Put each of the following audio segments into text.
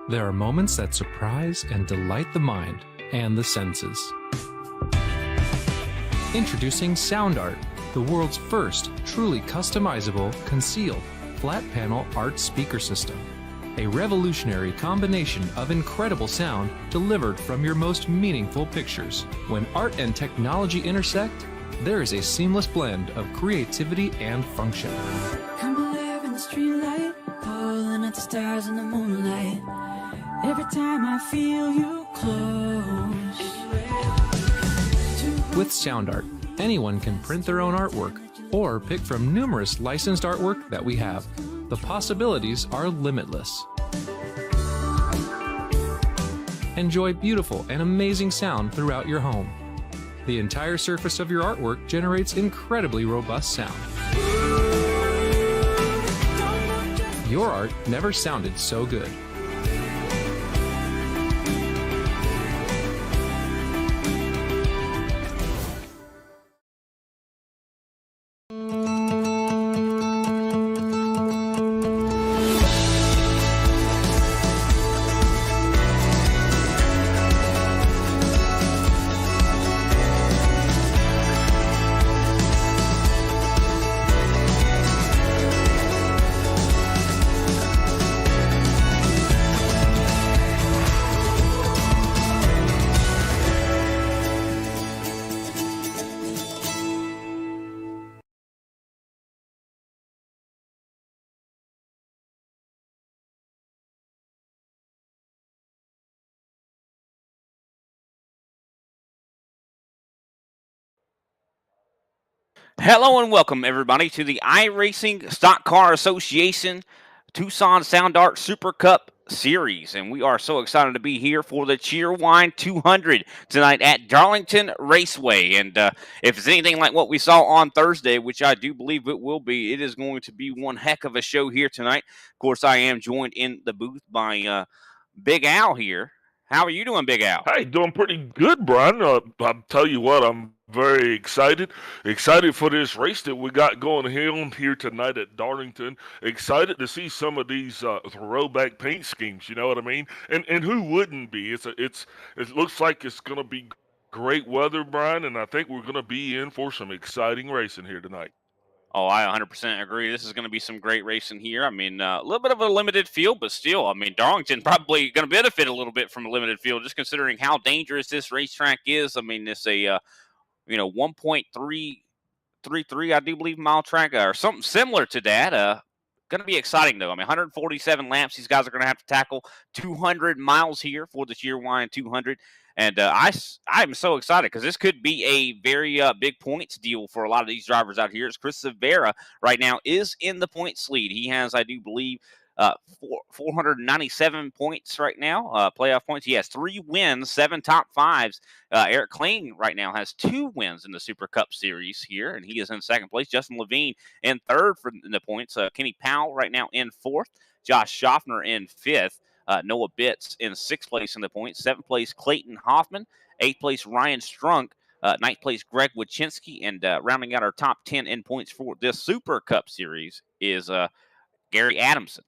There are moments that surprise and delight the mind and the senses. Introducing Sound Art, the world's first truly customizable, concealed, flat panel art speaker system. A revolutionary combination of incredible sound delivered from your most meaningful pictures. When art and technology intersect, there is a seamless blend of creativity and function. Come alive in the streetlight, pulling at the stars in the moonlight. Every time I feel you close. With Sound Art, anyone can print their own artwork or pick from numerous licensed artwork that we have. The possibilities are limitless. Enjoy beautiful and amazing sound throughout your home. The entire surface of your artwork generates incredibly robust sound. Your art never sounded so good. Hello and welcome, everybody, to the iRacing Stock Car Association Tucson Sound Art Super Cup Series. And we are so excited to be here for the Cheerwine 200 tonight at Darlington Raceway. And if it's anything like what we saw on Thursday, which I do believe it will be, it is going to be one heck of a show here tonight. Of course, I am joined in the booth by Big Al here. How are you doing, Big Al? Hey, doing pretty good, Brian. I'll tell you what, I'm very excited for this race that we got going here tonight at Darlington. Excited to see some of these throwback paint schemes. You know what I mean? And who wouldn't be? It looks like it's gonna be great weather, Brian, and I think we're gonna be in for some exciting racing here tonight. Oh, I 100% agree. This is going to be some great racing here. I mean, a little bit of a limited field, but still, I mean, Darlington probably going to benefit a little bit from a limited field, just considering how dangerous this racetrack is. I mean, it's a 1.333, I do believe, mile track or something similar to that. Going to be exciting though. I mean, 147 laps. These guys are going to have to tackle 200 miles here for the Cheerwine 200. And I'm so excited because this could be a very big points deal for a lot of these drivers out here. As Chris Severa right now is in the points lead. He has, I do believe, 497 points right now, playoff points. He has 3 wins, 7 top fives. Eric Kling right now has 2 wins in the Super Cup Series here, and he is in second place. Justin Levine in third for the points. Kenny Powell right now in fourth. Josh Schaffner in fifth. Noah Bitts in 6th place in the points. 7th place, Clayton Hoffman. 8th place, Ryan Strunk. 9th place, Greg Wojcinski. And rounding out our top 10 in points for this Super Cup Series is Gary Adamson.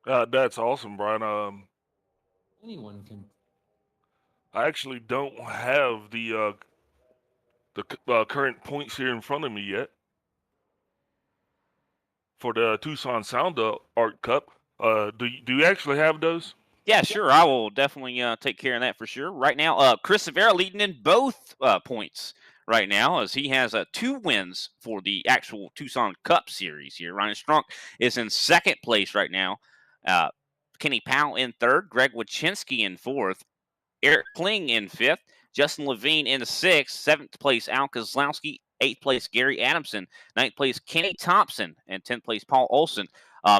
That's awesome, Brian. Anyone can. I actually don't have the current points here in front of me yet for the Tucson Sound Art Cup. Do you actually have those? Yeah, sure. I will definitely take care of that for sure. Right now, Chris Severa leading in both points right now as he has 2 wins for the actual Tucson Cup Series here. Ryan Strunk is in second place right now. Kenny Powell in third. Greg Wojcinski in fourth. Eric Kling in fifth. Justin Levine in sixth. 7th place, Al Kozlowski. 8th place, Gary Adamson. 9th place, Kenny Thompson. And 10th place, Paul Olson.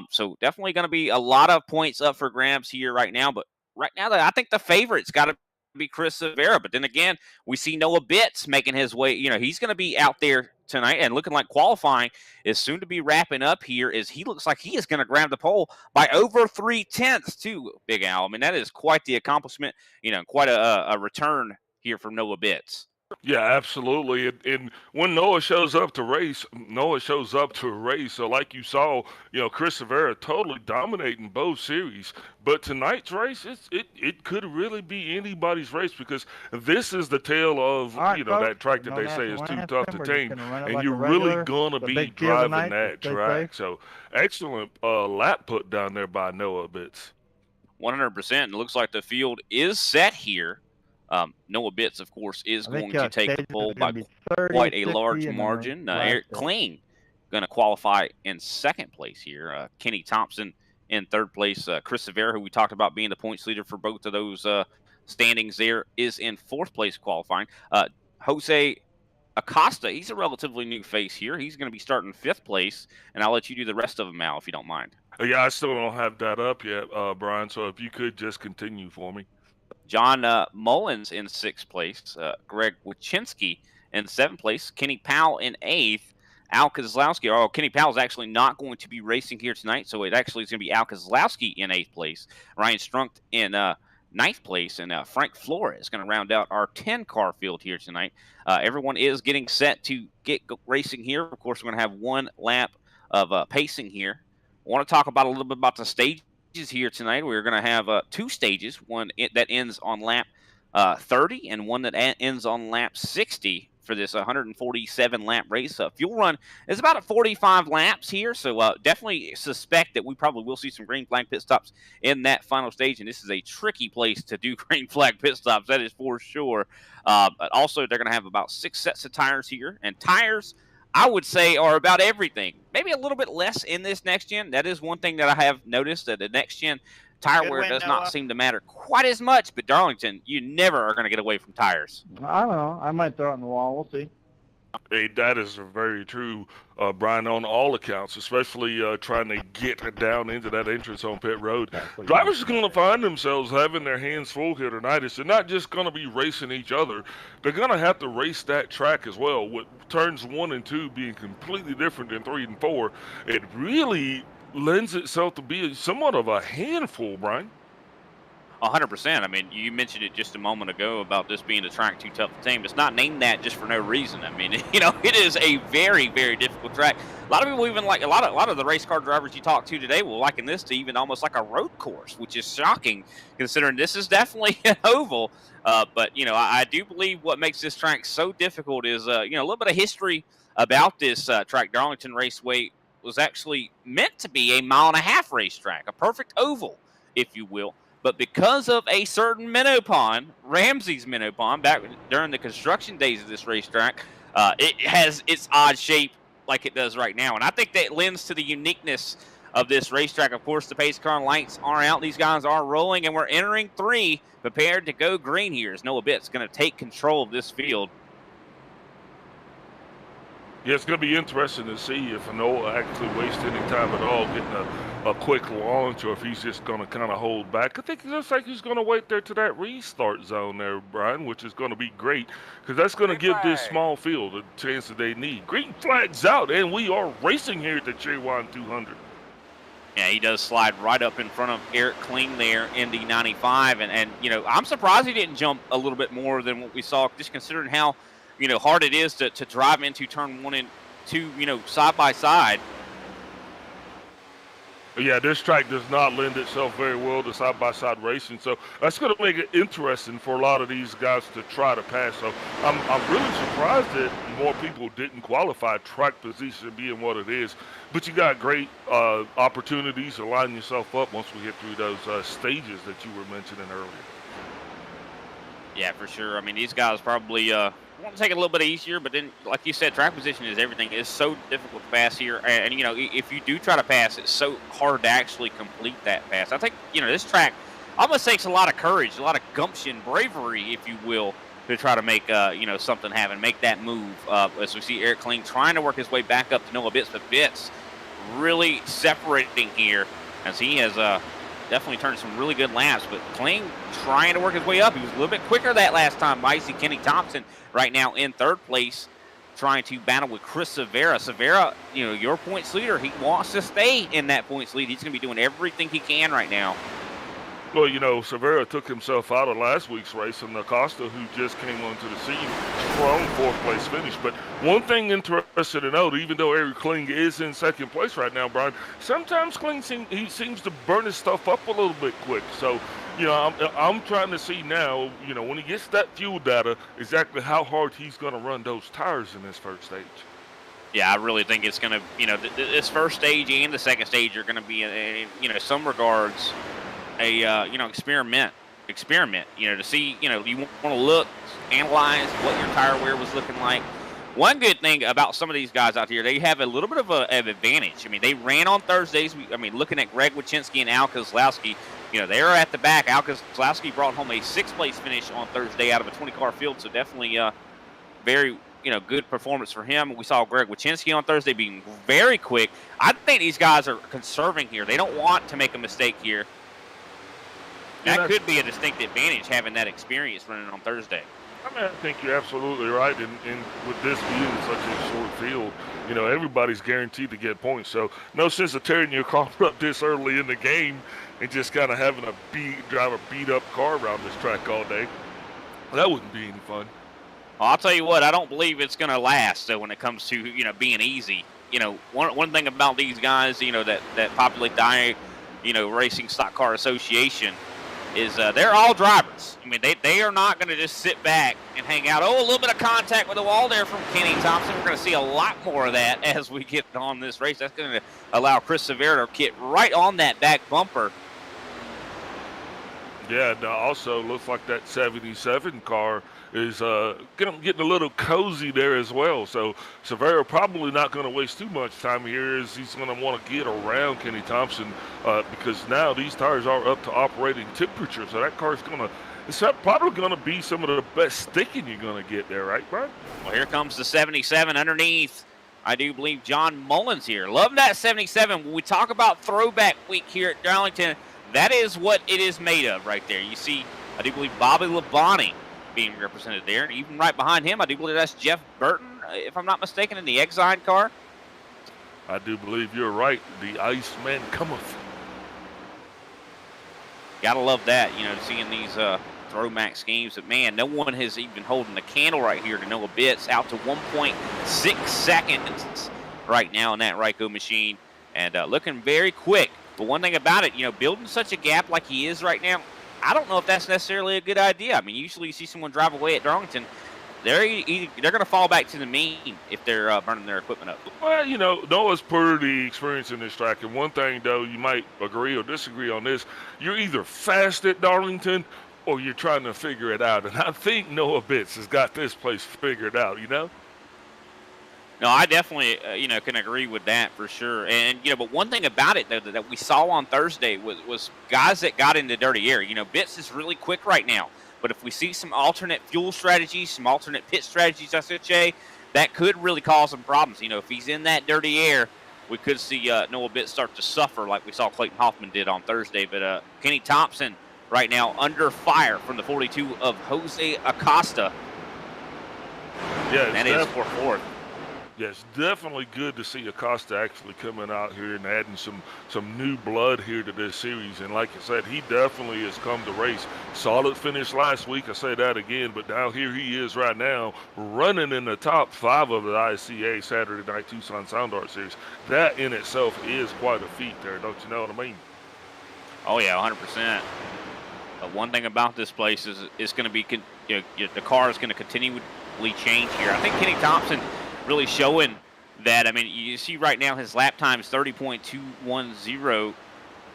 So definitely going to be a lot of points up for grabs here right now. But right now, I think the favorite's got to be Chris Severa. But then again, we see Noah Bitts making his way. You know, he's going to be out there tonight and looking like qualifying is soon to be wrapping up here as he looks like he is going to grab the pole by over 3/10 too, Big Al. I mean, that is quite the accomplishment, you know, quite a return here from Noah Bitts. Yeah, absolutely. And when Noah shows up to race, Noah shows up to race. So, like you saw, Chris Rivera totally dominating both series. But tonight's race, it could really be anybody's race because this is the tale of All right, folks. that track that No they say is national too anthem. tough to We're just tame, going to run it and like you're a really regular. gonna The be big deal driving tonight. that Stay track. safe. So, excellent lap put down there by Noah Bits. 100%. And it looks like the field is set here. Noah Bitts, of course, is I think going to take the stages pole are by going to be 30, quite a 60, large and then margin. the last Eric set. Kling going to qualify in second place here. Kenny Thompson in third place. Chris Severa, who we talked about being the points leader for both of those standings there, is in fourth place qualifying. Jose Acosta, he's a relatively new face here. He's going to be starting fifth place, and I'll let you do the rest of them, Al, if you don't mind. Yeah, I still don't have that up yet, Brian. So if you could just continue for me. John Mullins in sixth place. Greg Wachinski in seventh place. Kenny Powell in eighth. Al Kozlowski. Oh, Kenny Powell's actually not going to be racing here tonight, so it actually is going to be Al Kozlowski in eighth place. Ryan Strunk in ninth place, and Frank Flores is going to round out our 10-car field here tonight. Everyone is getting set to get racing here. Of course, we're going to have one lap of pacing here. I want to talk about a little bit about the stage here tonight. We're going to have two stages, one that ends on lap 30 and one that ends on lap 60 for this 147 lap race. Fuel run is about at 45 laps here, so definitely suspect that we probably will see some green flag pit stops in that final stage, and this is a tricky place to do green flag pit stops, that is for sure. But also they're going to have about 6 sets of tires here, and tires I would say are about everything. Maybe a little bit less in this next gen. That is one thing that I have noticed, that the next gen tire wear does not seem to matter quite as much. But Darlington, you never are going to get away from tires. I don't know. I might throw it on the wall. We'll see. Hey, that is very true, Brian, on all accounts, especially trying to get down into that entrance on pit road. Drivers are going to find themselves having their hands full here tonight. They're not just going to be racing each other. They're going to have to race that track as well, with turns 1 and 2 being completely different than 3 and 4. It really lends itself to be somewhat of a handful, Brian. 100%. I mean, you mentioned it just a moment ago about this being a track too tough to tame. It's not named that just for no reason. I mean, it is a very, very difficult track. A lot of people even like a lot of the race car drivers you talk to today will liken this to even almost like a road course, which is shocking considering this is definitely an oval. But I do believe what makes this track so difficult is a little bit of history about this track. Darlington Raceway was actually meant to be a 1.5-mile racetrack, a perfect oval, if you will. But because of a certain minnow pond, Ramsey's minnow pond, back during the construction days of this racetrack, it has its odd shape like it does right now. And I think that lends to the uniqueness of this racetrack. Of course, the pace car lights are out. These guys are rolling, and we're entering 3, prepared to go green here as Noah Bitt's going to take control of this field. Yeah, it's going to be interesting to see if Noah actually wastes any time at all getting a quick launch, or if he's just going to kind of hold back. I think it looks like he's going to wait there to that restart zone there, Brian, which is going to be great because that's going to give this small field a chance that they need. Green flag's out, and we are racing here at the Cheerwine 200. Yeah, he does slide right up in front of Eric Kling there in the 95. And I'm surprised he didn't jump a little bit more than what we saw, just considering how hard it is to drive into turn 1 and 2, side by side. Yeah, this track does not lend itself very well to side-by-side racing, so that's going to make it interesting for a lot of these guys to try to pass. So I'm really surprised that more people didn't qualify, track position being what it is. But you got great opportunities to line yourself up once we get through those stages that you were mentioning earlier. Yeah, for sure. I mean, these guys probably want to take it a little bit easier, but then, like you said, track position is everything. It's so difficult to pass here, and if you do try to pass, it's so hard to actually complete that pass. I think this track almost takes a lot of courage, a lot of gumption, bravery, if you will, to try to make something happen, make that move. As we see Eric Kling trying to work his way back up to Noah Bitts, but Bitts really separating here as he has definitely turned some really good laps, but Kling trying to work his way up. He was a little bit quicker that last time. I see Kenny Thompson right now in third place trying to battle with Chris Severa. Severa, your points leader, he wants to stay in that points lead. He's going to be doing everything he can right now. Well, Severo took himself out of last week's race, and Acosta, who just came onto the scene, strong fourth-place finish. But one thing interested to note, even though Eric Kling is in second place right now, Brian, sometimes Kling seems to burn his stuff up a little bit quick. So, I'm trying to see now, when he gets that fuel data, exactly how hard he's going to run those tires in this first stage. Yeah, I really think it's going to, this first stage and the second stage are going to be, in some regards, a experiment, to see, you want to look, analyze what your tire wear was looking like. One good thing about some of these guys out here, they have a little bit of an advantage. I mean, they ran on Thursdays. Looking at Greg Wyszynski and Al Kozlowski, they are at the back. Al Kozlowski brought home a 6th place finish on Thursday out of a 20-car field, so definitely very, good performance for him. We saw Greg Wyszynski on Thursday being very quick. I think these guys are conserving here. They don't want to make a mistake here. That could be a distinct advantage, having that experience running on Thursday. I think you're absolutely right. And with this being such a short field, everybody's guaranteed to get points. So no sense of tearing your car up this early in the game and just kind of having drive a beat-up car around this track all day. That wouldn't be any fun. Well, I'll tell you what, I don't believe it's going to last. So when it comes to, being easy, one thing about these guys, that populate the, Racing Stock Car Association, is they're all drivers. They are not going to just sit back and hang out. Oh, a little bit of contact with the wall there from Kenny Thompson. We're going to see a lot more of that as we get on this race. That's going to allow Chris Severo to get right on that back bumper. Yeah, and also looks like that 77 car is getting a little cozy there as well. So Severo probably not going to waste too much time here, as he's going to want to get around Kenny Thompson because now these tires are up to operating temperature. So that car is it's probably going to be some of the best sticking you're going to get there, right, Brian? Well, here comes the 77 underneath. I do believe John Mullins here. Love that 77. When we talk about throwback week here at Darlington, that is what it is made of right there. You see, I do believe Bobby Labonte being represented there. And even right behind him, I do believe that's Jeff Burton, if I'm not mistaken, in the Exide car. I do believe you're right. The Iceman cometh. Gotta love that, seeing these throwback schemes. But, man, no one has even holding the candle right here to Noah Bitts, out to 1.6 seconds right now in that Ryko machine. And looking very quick. But one thing about it, building such a gap like he is right now, I don't know if that's necessarily a good idea. Usually you see someone drive away at Darlington, they're going to fall back to the mean if they're burning their equipment up. Well, Noah's pretty experienced in this track. And one thing, though, you might agree or disagree on this. You're either fast at Darlington or you're trying to figure it out. And I think Noah Bitts has got this place figured out, No, I definitely, can agree with that for sure. And, but one thing about it, though, that we saw on Thursday was guys that got into dirty air. Bitts is really quick right now. But if we see some alternate fuel strategies, some alternate pit strategies, I should say, that could really cause some problems. If he's in that dirty air, we could see Noah Bitts start to suffer like we saw Clayton Hoffman did on Thursday. But Kenny Thompson right now under fire from the 42 of Jose Acosta. Yeah, that is for fourth. Yeah, it's definitely good to see Acosta actually coming out here and adding some new blood here to this series. And like I said, he definitely has come to race. Solid finish last week, I say that again, but now here he is right now running in the top 5 of the ISCA Saturday Night Tucson Sound Art Series. That in itself is quite a feat there, don't you know what I mean? Oh, yeah, 100%. But one thing about this place is it's going to be, the car is going to continually change here. I think Kenny Thompson really showing that. You see right now his lap time is 30.210.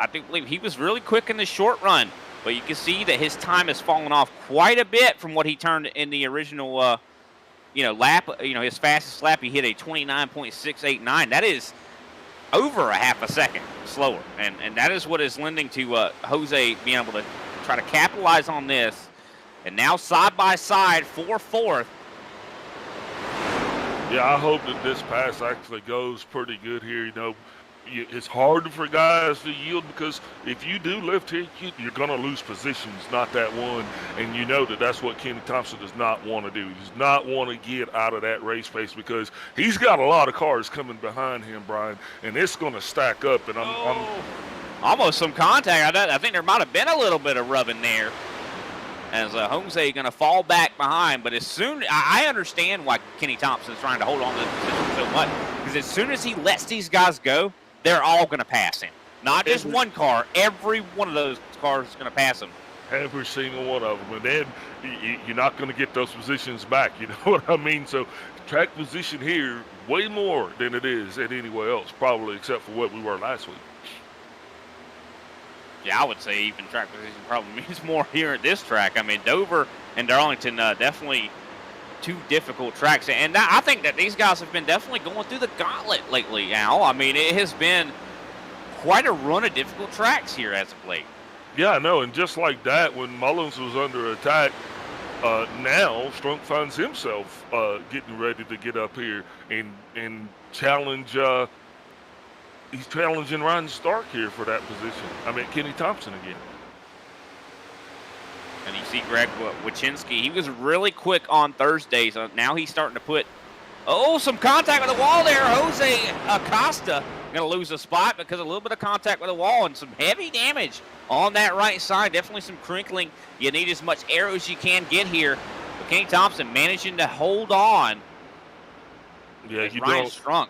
I believe he was really quick in the short run, but you can see that his time has fallen off quite a bit from what he turned in the original, lap. His fastest lap, he hit a 29.689. That is over a half a second slower, and that is what is lending to Jose being able to try to capitalize on this. And now side by side for fourth. Yeah, I hope that this pass actually goes pretty good here. It's hard for guys to yield because if you do lift here, you're going to lose positions, not that one. And that's what Kenny Thompson does not want to do. He does not want to get out of that race pace because he's got a lot of cars coming behind him, Brian, and it's going to stack up. And I'm almost some contact. I think there might have been a little bit of rubbing there. As Jose going to fall back behind, but as soon I understand why Kenny Thompson's trying to hold on to this position so much, because as soon as he lets these guys go, they're all going to pass him. Not just one car; every one of those cars is going to pass him. Every single one of them, and then you're not going to get those positions back. You know what I mean? So track position here way more than it is at anywhere else, probably except for what we were last week. Yeah, I would say even track position probably means more here at this track. I mean, Dover and Darlington definitely two difficult tracks. And I think that these guys have been definitely going through the gauntlet lately, Al. I mean, it has been quite a run of difficult tracks here as of late. Yeah, I know. And just like that, when Mullins was under attack, now Strunk finds himself getting ready to get up here and challenge he's challenging Ryan Stark here for that position. I mean, Kenny Thompson again. And you see Greg Wachinski. He was really quick on Thursday, so now he's starting to put, some contact with the wall there. Jose Acosta going to lose a spot because of a little bit of contact with the wall and some heavy damage on that right side. Definitely some crinkling. You need as much air as you can get here. But Kenny Thompson managing to hold on. Yeah, you Ryan don't. Strunk.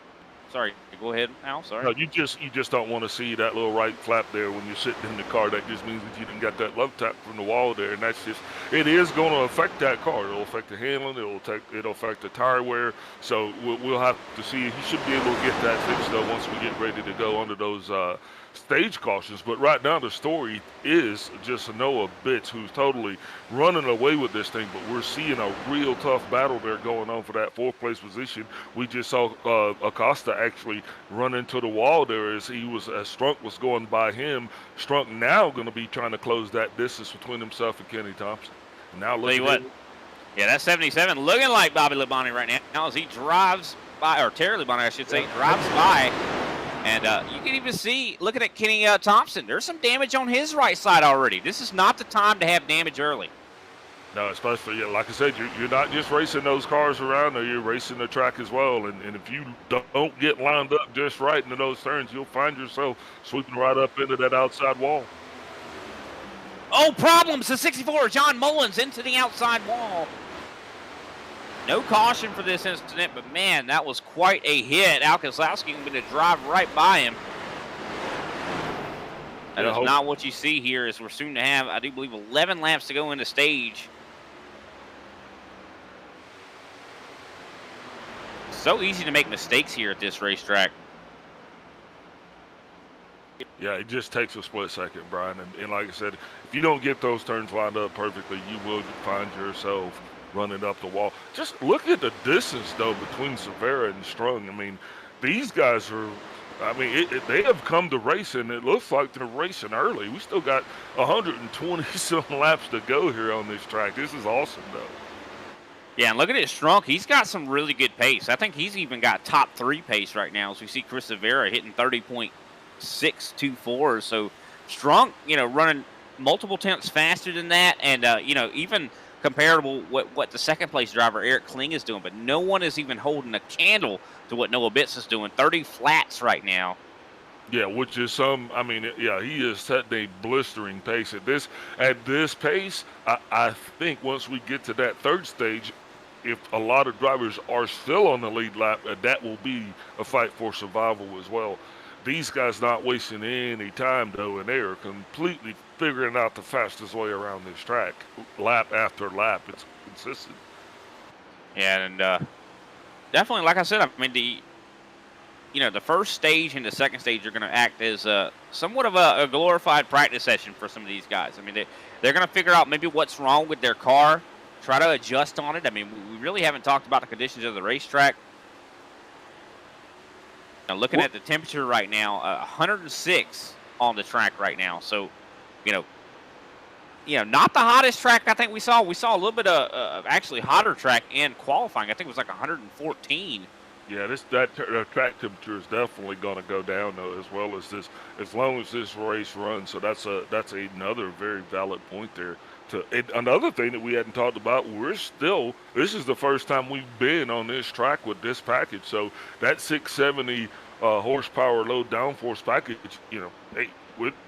Sorry, go ahead, Al. Sorry. No, you just don't want to see that little right flap there when you're sitting in the car. That just means that you didn't got that love tap from the wall there, and that's just it is going to affect that car. It'll affect the handling. It'll affect the tire wear. So we'll have to see. He should be able to get that fixed though once we get ready to go under those stage cautions. But right now the story is just Noah Bitts, who's totally running away with this thing. But we're seeing a real tough battle there going on for that fourth place position. We just saw Acosta actually run into the wall there as Strunk was going by him. Strunk now going to be trying to close that distance between himself and Kenny Thompson. Now look at Yeah, that's 77 looking like Bobby Labonte right now as he drives by, or Terry Labonte I should say, drives by. And you can even see, looking at Kenny Thompson, there's some damage on his right side already. This is not the time to have damage early. No, especially, like I said, you're not just racing those cars around there, you're racing the track as well. And if you don't get lined up just right into those turns, you'll find yourself sweeping right up into that outside wall. Oh, problems. The 64, John Mullins into the outside wall. No caution for this incident, but man, that was quite a hit. Al Kozlowski going to drive right by him. That is not what you see here, as we're soon to have, I do believe, 11 laps to go into stage. So easy to make mistakes here at this racetrack. Yeah, it just takes a split second, Brian. And like I said, if you don't get those turns lined up perfectly, you will find yourself running up the wall. Just look at the distance, though, between Severa and Strung. I mean, these guys are, they have come to racing. It looks like they're racing early. We still got 120-some laps to go here on this track. This is awesome, though. Yeah, and look at it, Strunk. He's got some really good pace. I think he's even got top 3 pace right now. As we see Chris Severa hitting 30.624. So Strunk, running multiple tenths faster than that, and even comparable what the second place driver Eric Kling is doing. But no one is even holding a candle to what Noah Bitts is doing. 30 flats right now. Yeah, which is he is setting a blistering pace at this pace. I think once we get to that third stage, if a lot of drivers are still on the lead lap, that will be a fight for survival as well. These guys not wasting any time, though, and they are completely figuring out the fastest way around this track, lap after lap. It's consistent. Yeah, and definitely, like I said, the first stage and the second stage are going to act as somewhat of a glorified practice session for some of these guys. They're going to figure out maybe what's wrong with their car, try to adjust on it. We really haven't talked about the conditions of the racetrack. Now, looking at the temperature right now, 106 on the track right now. So, not the hottest track I think we saw. We saw a little bit of actually hotter track in qualifying. I think it was like 114. Yeah, that track temperature is definitely going to go down, though, as well as this, as long as this race runs. So that's another very valid point there. Another thing that we hadn't talked about, this is the first time we've been on this track with this package. So that 670 horsepower low downforce package,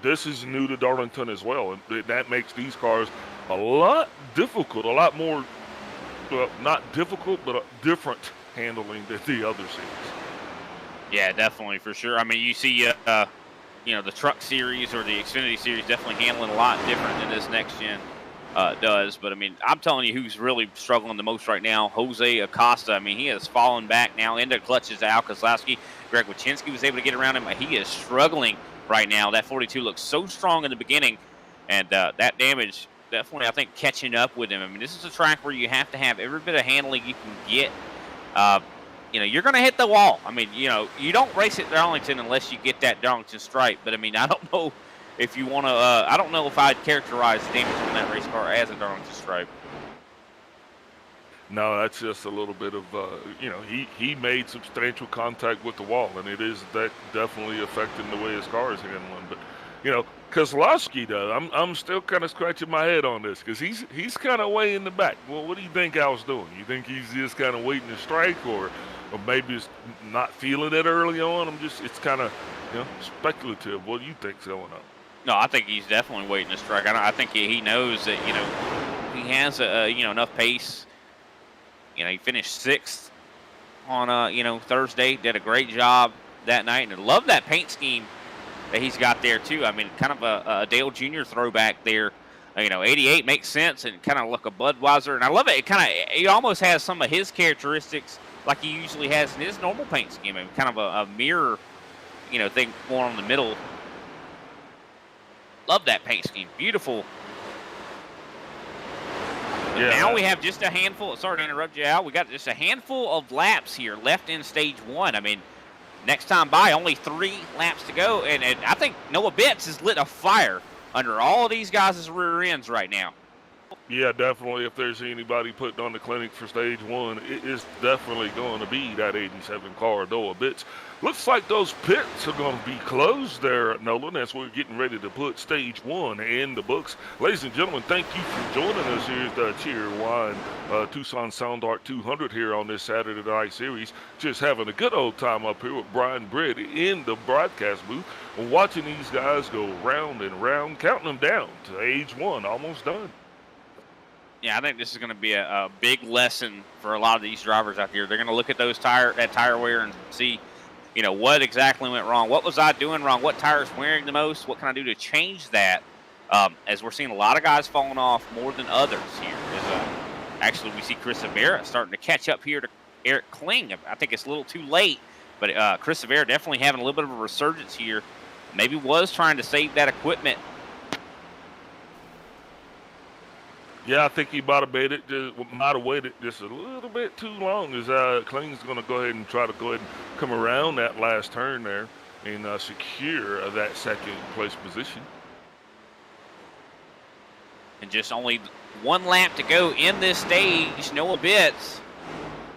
this is new to Darlington as well, and that makes these cars a lot difficult, a lot more, not difficult, but different handling than the other series. Yeah, definitely, for sure. I mean, you see, the Truck Series or the Xfinity Series definitely handling a lot different than this next gen does. But, I mean, I'm telling you who's really struggling the most right now, Jose Acosta. I mean, he has fallen back now into clutches. Al Kozlowski. Greg Wyszynski was able to get around him. He is struggling right now. That 42 looks so strong in the beginning, and that damage definitely, I think, catching up with him. I mean, this is a track where you have to have every bit of handling you can get. You're going to hit the wall. I mean, you don't race at Darlington unless you get that Darlington stripe. But, I mean, I don't know if you want to I don't know if I'd characterize the damage on that race car as a Darlington stripe. No, that's just a little bit of, he made substantial contact with the wall, and it is that definitely affecting the way his car is handling. But, Kozlowski, though, I'm still kind of scratching my head on this because he's kind of way in the back. Well, what do you think Al's doing? You think he's just kind of waiting to strike, or maybe it's not feeling it early on? It's kind of, speculative. What do you think's going on? No, I think he's definitely waiting to strike. I think he knows that, he has enough pace. He finished 6th on Thursday. Did a great job that night, and I love that paint scheme that he's got there too. I mean, kind of a Dale Jr. throwback there. 88 makes sense, and kind of like a Budweiser, and I love it. It almost has some of his characteristics like he usually has in his normal paint scheme. I mean, kind of a mirror, thing going on in the middle. Love that paint scheme. Beautiful. Yeah. Now we have just a handful. Sorry to interrupt you, Al. We got just a handful of laps here left in stage 1. I mean, next time by, only 3 laps to go. And I think Noah Bitts has lit a fire under all of these guys' rear ends right now. Yeah, definitely. If there's anybody putting on the clinic for stage 1, it is definitely going to be that 87 car, Noah Bitts. Looks like those pits are going to be closed there, Nolan, as we're getting ready to put stage 1 in the books. Ladies and gentlemen, thank you for joining us here at the Cheerwine Tucson Sound Art 200 here on this Saturday night series. Just having a good old time up here with Brian Britt in the broadcast booth, watching these guys go round and round, counting them down to stage 1, almost done. Yeah, I think this is going to be a big lesson for a lot of these drivers out here. They're going to look at that tire wear and see, what exactly went wrong. What was I doing wrong? What tire is wearing the most? What can I do to change that? As we're seeing a lot of guys falling off more than others here. Actually, we see Chris Rivera starting to catch up here to Eric Kling. I think it's a little too late, but Chris Rivera definitely having a little bit of a resurgence here. Maybe was trying to save that equipment. Yeah, I think he might have waited just a little bit too long, as Kling's going to go ahead and try to go ahead and come around that last turn there and secure that second place position. And just only 1 lap to go in this stage. Noah Bitts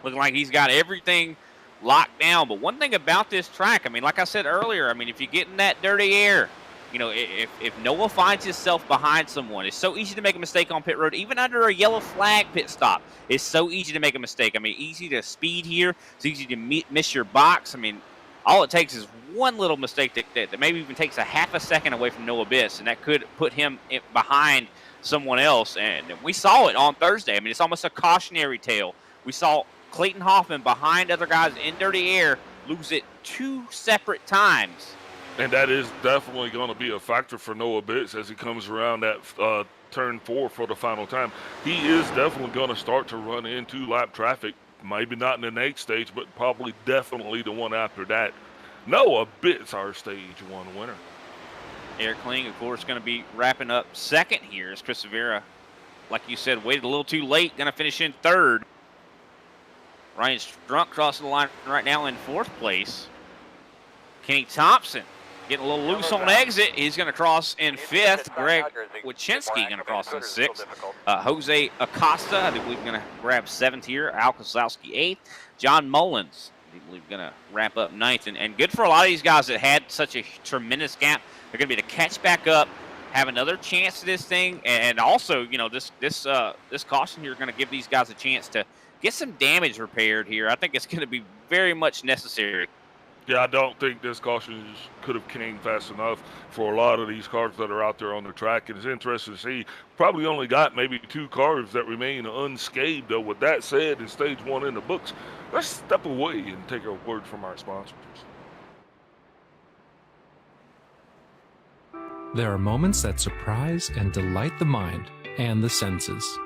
looking like he's got everything locked down. But one thing about this track, I mean, like I said earlier, I mean, if you get in that dirty air, if Noah finds himself behind someone, it's so easy to make a mistake on pit road. Even under a yellow flag pit stop, it's so easy to make a mistake. I mean, easy to speed here. It's easy to miss your box. I mean, all it takes is one little mistake that maybe even takes a half a second away from Noah Bitts, and that could put him behind someone else. And we saw it on Thursday. I mean, it's almost a cautionary tale. We saw Clayton Hoffman behind other guys in dirty air lose it 2 separate times. And that is definitely going to be a factor for Noah Bitts as he comes around that turn 4 for the final time. He is definitely going to start to run into lap traffic, maybe not in the next stage, but probably definitely the one after that. Noah Bitts, our stage 1 winner. Eric Kling, of course, going to be wrapping up second here as Chris Rivera, like you said, waited a little too late, going to finish in 3rd. Ryan Strunk crossing the line right now in 4th place. Kenny Thompson getting a little loose on exit. He's going to cross in 5th. Greg Wyszynski going to cross in 6th. Jose Acosta, I believe, going to grab 7th here. Al Kozlowski 8th. John Mullins, I believe, going to wrap up 9th. And good for a lot of these guys that had such a tremendous gap. They're going to be able to catch back up, have another chance at this thing. And also, this caution here is going to give these guys a chance to get some damage repaired here. I think it's going to be very much necessary. Yeah, I don't think this caution could have came fast enough for a lot of these cars that are out there on the track. And it's interesting to see. Probably only got maybe 2 cars that remain unscathed. Though, with that said, in stage 1 in the books, let's step away and take a word from our sponsors. There are moments that surprise and delight the mind and the senses.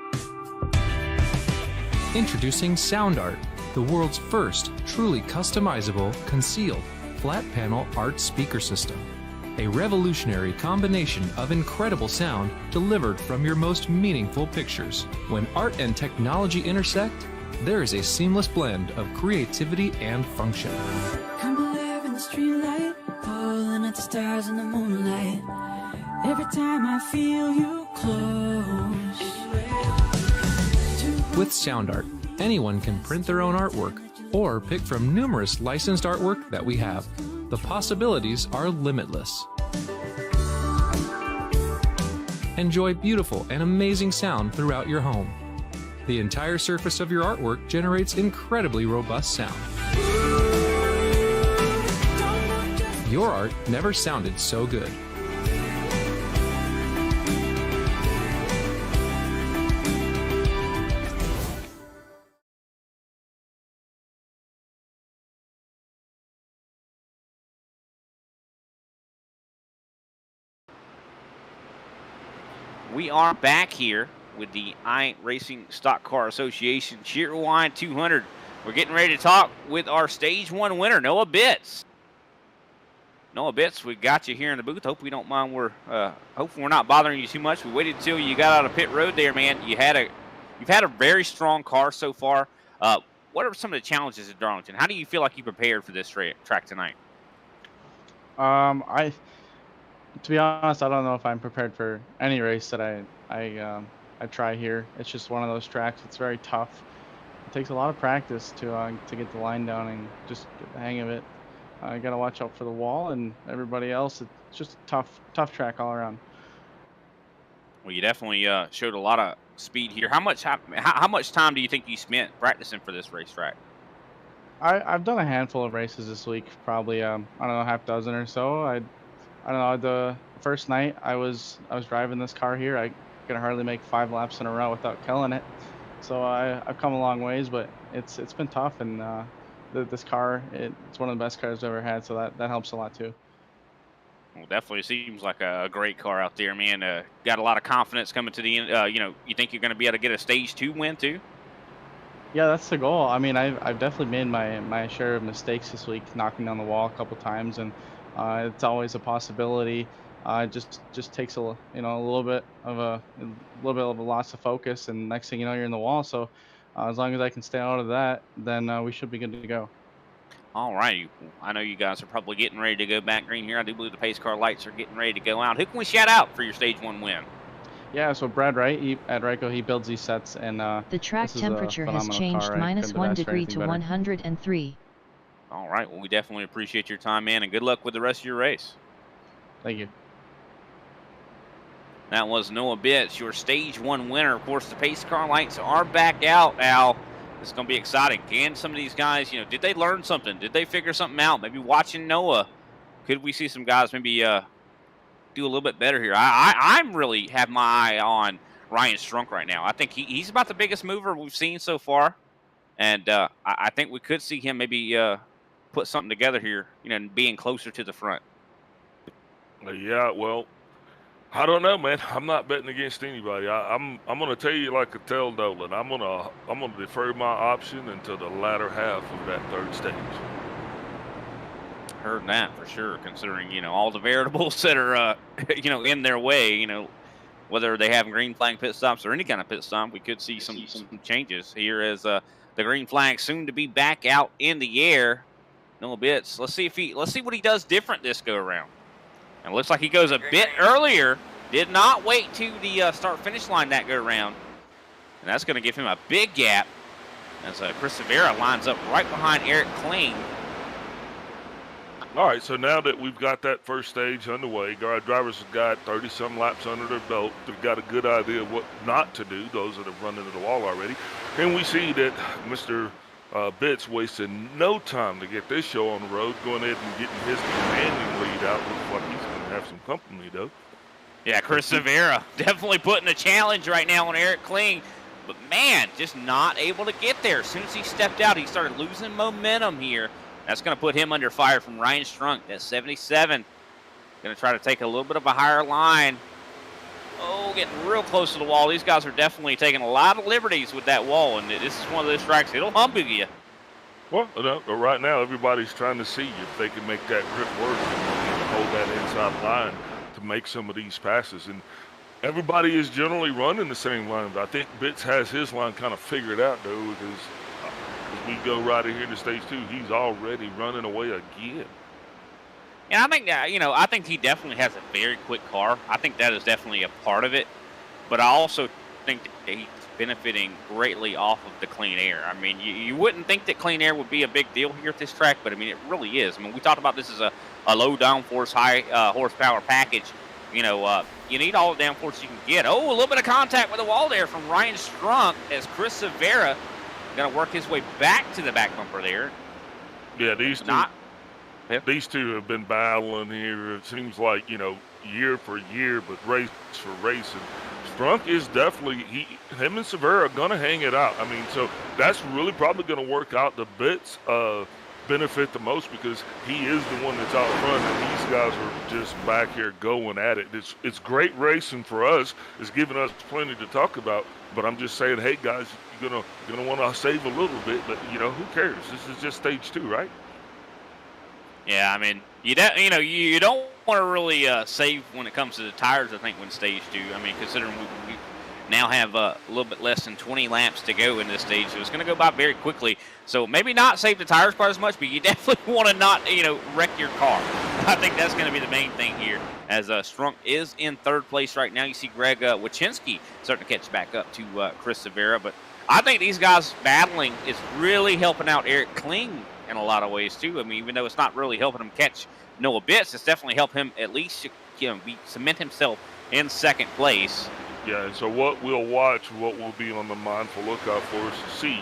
Introducing Sound Art, the world's first truly customizable, concealed, flat panel art speaker system. A revolutionary combination of incredible sound delivered from your most meaningful pictures. When art and technology intersect, there is a seamless blend of creativity and function. Come alive in the streetlight, pulling at the stars in the moonlight. Every time I feel you close. With Sound Art, anyone can print their own artwork or pick from numerous licensed artwork that we have. The possibilities are limitless. Enjoy beautiful and amazing sound throughout your home. The entire surface of your artwork generates incredibly robust sound. Your art never sounded so good. We are back here with the iRacing Stock Car Association Cheerwine 200. We're getting ready to talk with our Stage 1 winner, Noah Bitts. Noah Bitts, we got you here in the booth. Hope we don't mind. Hopefully we're not bothering you too much. We waited until you got out of pit road there, man. You've had a very strong car so far. What are some of the challenges at Darlington? How do you feel like you prepared for this track tonight? To be honest, I don't know if I'm prepared for any race that I try here. It's just one of those tracks. It's very tough. It takes a lot of practice to get the line down and just get the hang of it. I gotta watch out for the wall and everybody else. It's just a tough track all around. Well, you definitely showed a lot of speed here. How much time do you think you spent practicing for this racetrack? I've done a handful of races this week, probably I don't know, half dozen or so. I don't know, the first night I was driving this car here, I could hardly make 5 laps in a row without killing it. So I've come a long ways, but it's been tough, and this car, it's one of the best cars I've ever had, so that helps a lot too. Well, definitely seems like a great car out there, man. Got a lot of confidence coming to the end. You think you're going to be able to get a Stage 2 win too? Yeah, that's the goal. I mean, I've definitely made my share of mistakes this week, knocking down the wall a couple times, and it's always a possibility. It just takes a little bit of a loss of focus, and next thing you know, you're in the wall. So as long as I can stay out of that, then we should be good to go. All right. I know you guys are probably getting ready to go back green here. I do believe the pace car lights are getting ready to go out. Who can we shout out for your Stage 1 win? Yeah, so Brad Wright at Ryco, he builds these sets, and the track temperature has changed -1 degree to 103. All right. Well, we definitely appreciate your time, man, and good luck with the rest of your race. Thank you. That was Noah Bitts, your Stage 1 winner. Of course, the pace car lights are back out, Al. It's going to be exciting. Can some of these guys, did they learn something? Did they figure something out? Maybe watching Noah, could we see some guys maybe do a little bit better here? I'm really have my eye on Ryan Strunk right now. I think he's about the biggest mover we've seen so far. And I think we could see him maybe put something together here, being closer to the front. Yeah, well, I don't know, man. I'm not betting against anybody. I'm going to tell you like I tell Nolan. I'm going to defer my option until the latter half of that third stage. Heard that for sure, considering all the variables that are in their way. Whether they have green flag pit stops or any kind of pit stop, we could see some changes here as the green flag soon to be back out in the air. Noah Bitts. Let's see what he does different this go around. And it looks like he goes a bit earlier. Did not wait to the start-finish line that go around. And that's going to give him a big gap as Chris Severa lines up right behind Eric Kling. All right, so now that we've got that first stage underway, our drivers have got 30-some laps under their belt. They've got a good idea of what not to do, those that have run into the wall already. And we see that Mr. Bitts wasting no time to get this show on the road, going ahead and getting his commanding lead out. Looks like he's going to have some company, though. Yeah, Chris Severa definitely putting a challenge right now on Eric Kling. But, man, just not able to get there. As soon as he stepped out, he started losing momentum here. That's going to put him under fire from Ryan Strunk at 77. Going to try to take a little bit of a higher line. Oh, getting real close to the wall. These guys are definitely taking a lot of liberties with that wall, and this is one of those tracks. It'll humble you. Well, right now, everybody's trying to see if they can make that grip work and hold that inside line to make some of these passes. And everybody is generally running the same line, but I think Bitts has his line kind of figured out, though, because as we go right here to stage 2, he's already running away again. And I think, I think he definitely has a very quick car. I think that is definitely a part of it. But I also think that he's benefiting greatly off of the clean air. I mean, you wouldn't think that clean air would be a big deal here at this track, but, I mean, it really is. I mean, we talked about this as a low downforce, high horsepower package. You need all the downforce you can get. Oh, a little bit of contact with the wall there from Ryan Strunk as Chris Severa going to work his way back to the back bumper there. Yeah, these two have been battling here. It seems like, year for year, but race for race. And Strunk is definitely, him and Severa are going to hang it out. I mean, so that's really probably going to work out the Bitts benefit the most because he is the one that's out front and these guys are just back here going at it. It's great racing for us. It's giving us plenty to talk about, but I'm just saying, hey, guys, you're gonna want to save a little bit, but, who cares? This is just stage 2, right? Yeah, I mean, you don't want to really save when it comes to the tires, I think, when stage 2. I mean, considering we now have a little bit less than 20 laps to go in this stage, so it's going to go by very quickly. So maybe not save the tires quite as much, but you definitely want to not, wreck your car. I think that's going to be the main thing here, as Strunk is in 3rd place right now. You see Greg Wachinski starting to catch back up to Chris Severa, but I think these guys battling is really helping out Eric Kling in a lot of ways too. I mean, even though it's not really helping him catch Noah Bitts, it's definitely helped him at least cement himself in 2nd place. Yeah, and so what we'll be on the mindful lookout for is to see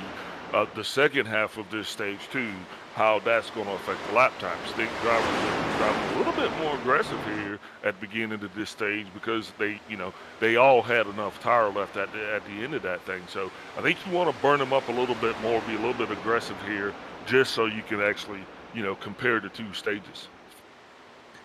the second half of this stage 2, how that's going to affect the lap times. Think drivers are driving a little bit more aggressive here at the beginning of this stage because they all had enough tire left at the end of that thing. So I think you want to burn them up a little bit more, be a little bit aggressive here, just so you can actually, compare the 2 stages.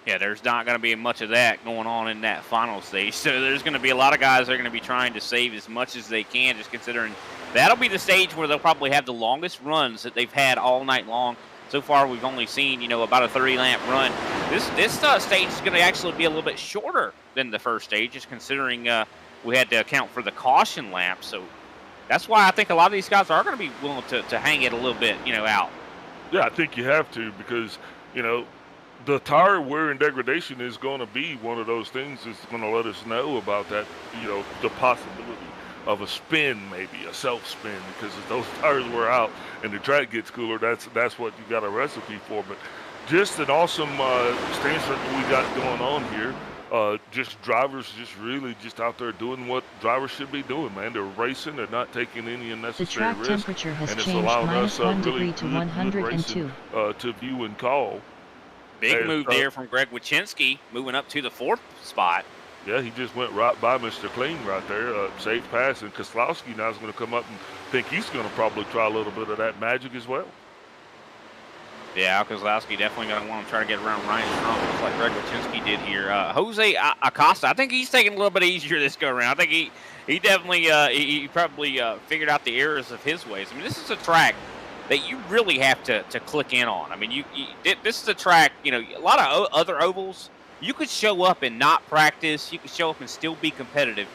Yeah, there's not going to be much of that going on in that final stage. So there's going to be a lot of guys that are going to be trying to save as much as they can, just considering that'll be the stage where they'll probably have the longest runs that they've had all night long. So far, we've only seen, about a 30-lap run. This stage is going to actually be a little bit shorter than the first stage, just considering we had to account for the caution lap. So that's why I think a lot of these guys are going to be willing to hang it a little bit, out. Yeah, I think you have to because, the tire wear and degradation is going to be one of those things that's going to let us know about that, the possibility of a spin, maybe a self-spin, because if those tires wear out and the track gets cooler, that's what you got a recipe for. But just an awesome stage that we got going on here. Just drivers really out there doing what drivers should be doing, man. They're racing. They're not taking any unnecessary risk. The track temperature has and it's changed allowing us -1 really degree to 102. to view and call. Big move there from Greg Wachinski, moving up to the 4th spot. Yeah, he just went right by Mr. Kling right there. Safe pass, and Koslowski now is going to come up and think he's going to probably try a little bit of that magic as well. Yeah, Koslowski definitely going to want to try to get around Ryan Strunk, just like Greg Wachinski did here. Jose Acosta, I think he's taking a little bit easier this go around. I think he definitely he probably figured out the errors of his ways. I mean, this is a track that you really have to click in on. I mean, this is a track, a lot of other ovals, you could show up and not practice. You could show up and still be competitive.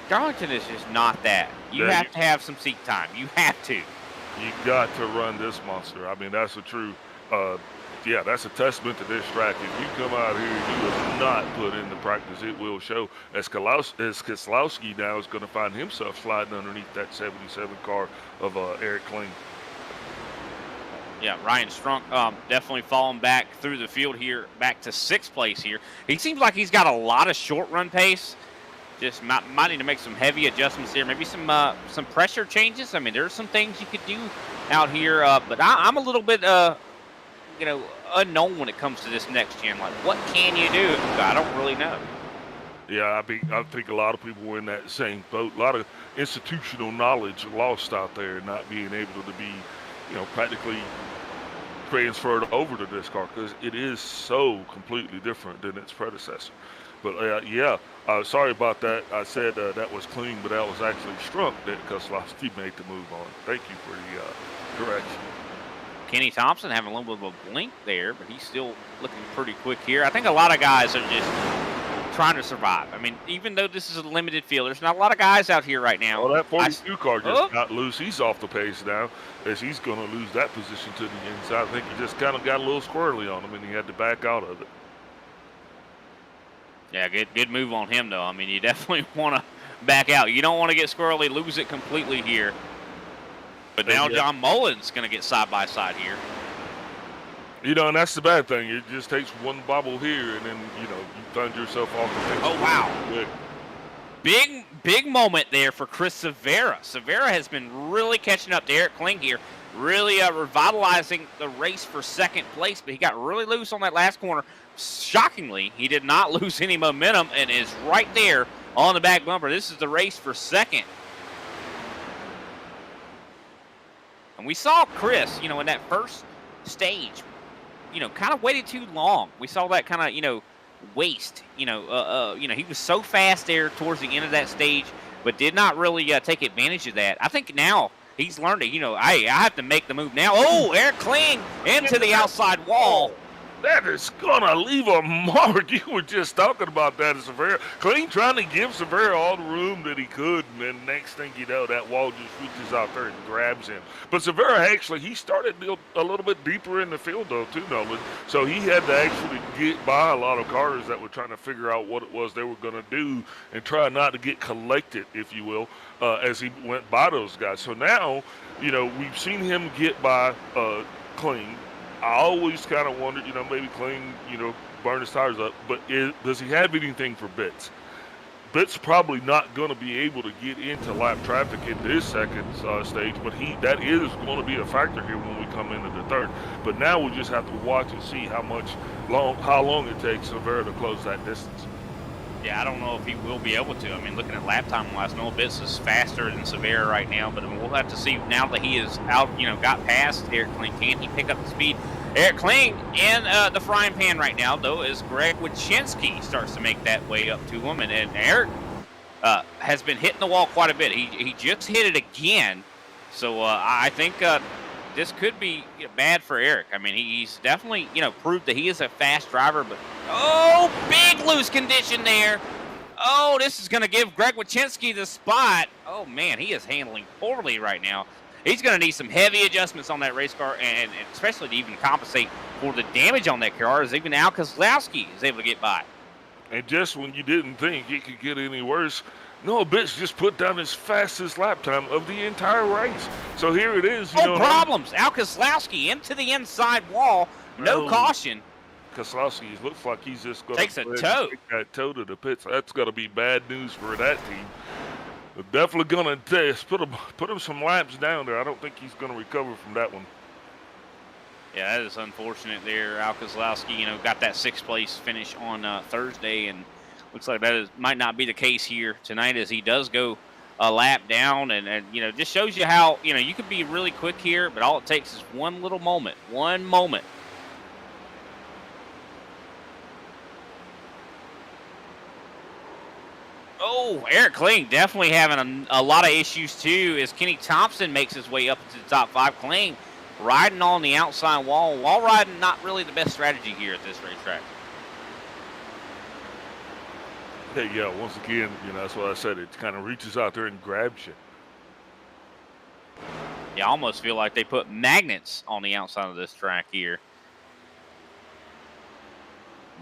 Darlington is just not that. You have to have some seat time. You have to. You got to run this monster. I mean, that's a true, that's a testament to this track. If you come out here and you have not put in the practice, it will show. As Koslowski now is going to find himself sliding underneath that 77 car of Eric Kling. Yeah, Ryan Strunk definitely falling back through the field here, back to 6th place here. He seems like he's got a lot of short run pace, just might need to make some heavy adjustments there. Maybe some pressure changes. I mean, there's some things you could do out here, but I'm a little bit unknown when it comes to this next gen. Like, what can you do? I don't really know. Yeah, I think a lot of people were in that same boat. A lot of institutional knowledge lost out there, not being able to be, practically transferred over to this car because it is so completely different than its predecessor. But sorry about that. I said that was clean, but that was actually Strunk that Keselowski made the move on. Thank you for the correction. Kenny Thompson having a little bit of a blink there, but he's still looking pretty quick here. I think a lot of guys are just trying to survive. I mean, even though this is a limited field, there's not a lot of guys out here right now. Well, that 42 car just got loose. He's off the pace now, as he's going to lose that position to the inside. I think he just kind of got a little squirrely on him, and he had to back out of it. Yeah, good move on him, though. I mean, you definitely want to back out. You don't want to get squirrely, lose it completely here. But now John Mullen's going to get side-by-side here. And that's the bad thing. It just takes one bobble here, and then, you find yourself off the pace. Oh, wow. Big moment there for Chris Severa. Severa has been really catching up to Eric Kling here, really revitalizing the race for second place, but he got really loose on that last corner. Shockingly, he did not lose any momentum and is right there on the back bumper. This is the race for second. And we saw Chris, in that first stage, kind of waited too long. We saw that kind of, waste. He was so fast there towards the end of that stage, but did not really take advantage of that. I think now he's learned it. I have to make the move now. Oh, Eric Kling into the outside wall. That is going to leave a mark. You were just talking about that as Severa. Kling trying to give Severa all the room that he could, and then next thing you know, that wall just reaches out there and grabs him. But Severa actually, he started a little bit deeper in the field, though, too, Nolan. So he had to actually get by a lot of cars that were trying to figure out what it was they were going to do and try not to get collected, if you will, as he went by those guys. So now, we've seen him get by Kling. I always kind of wondered, maybe Kling, burn his tires up, but does he have anything for Bitts? Bitts probably not going to be able to get into lap traffic in this second stage, but that is going to be a factor here when we come into the third. But now we just have to watch and see how long it takes Severa to close that distance. Yeah, I don't know if he will be able to. I mean, looking at lap time-wise, Noah Bitts is faster than Severa right now, but we'll have to see now that he is out, got past Eric Kling. Can he pick up the speed? Eric Kling in the frying pan right now, though, as Greg Wyszynski starts to make that way up to him. And Eric has been hitting the wall quite a bit. He just hit it again. So I think this could be bad for Eric. I mean, he's definitely, proved that he is a fast driver, but big loose condition there. Oh, this is going to give Greg Wyszynski the spot. Oh, man, he is handling poorly right now. He's going to need some heavy adjustments on that race car, and especially to even compensate for the damage on that car, as even Al Keselowski is able to get by. And just when you didn't think it could get any worse, Noah Bitts just put down his fastest lap time of the entire race. So here it is. Problems. Al Keselowski into the inside wall. No caution. Keselowski looks like he's just going to take that toe to the pits. That's going to be bad news for that team. They're definitely going to put him some laps down there. I don't think he's going to recover from that one. Yeah, that is unfortunate there. Al Keselowski, got that sixth place finish on Thursday, and looks like that might not be the case here tonight, as he does go a lap down, and just shows you how you could be really quick here, but all it takes is one little moment, one moment. Oh, Eric Kling definitely having a lot of issues too, as Kenny Thompson makes his way up into the top five. Kling riding on the outside wall. Wall riding, not really the best strategy here at this racetrack. Hey, yeah, once again, that's what I said. It kind of reaches out there and grabs you. Yeah, I almost feel like they put magnets on the outside of this track here.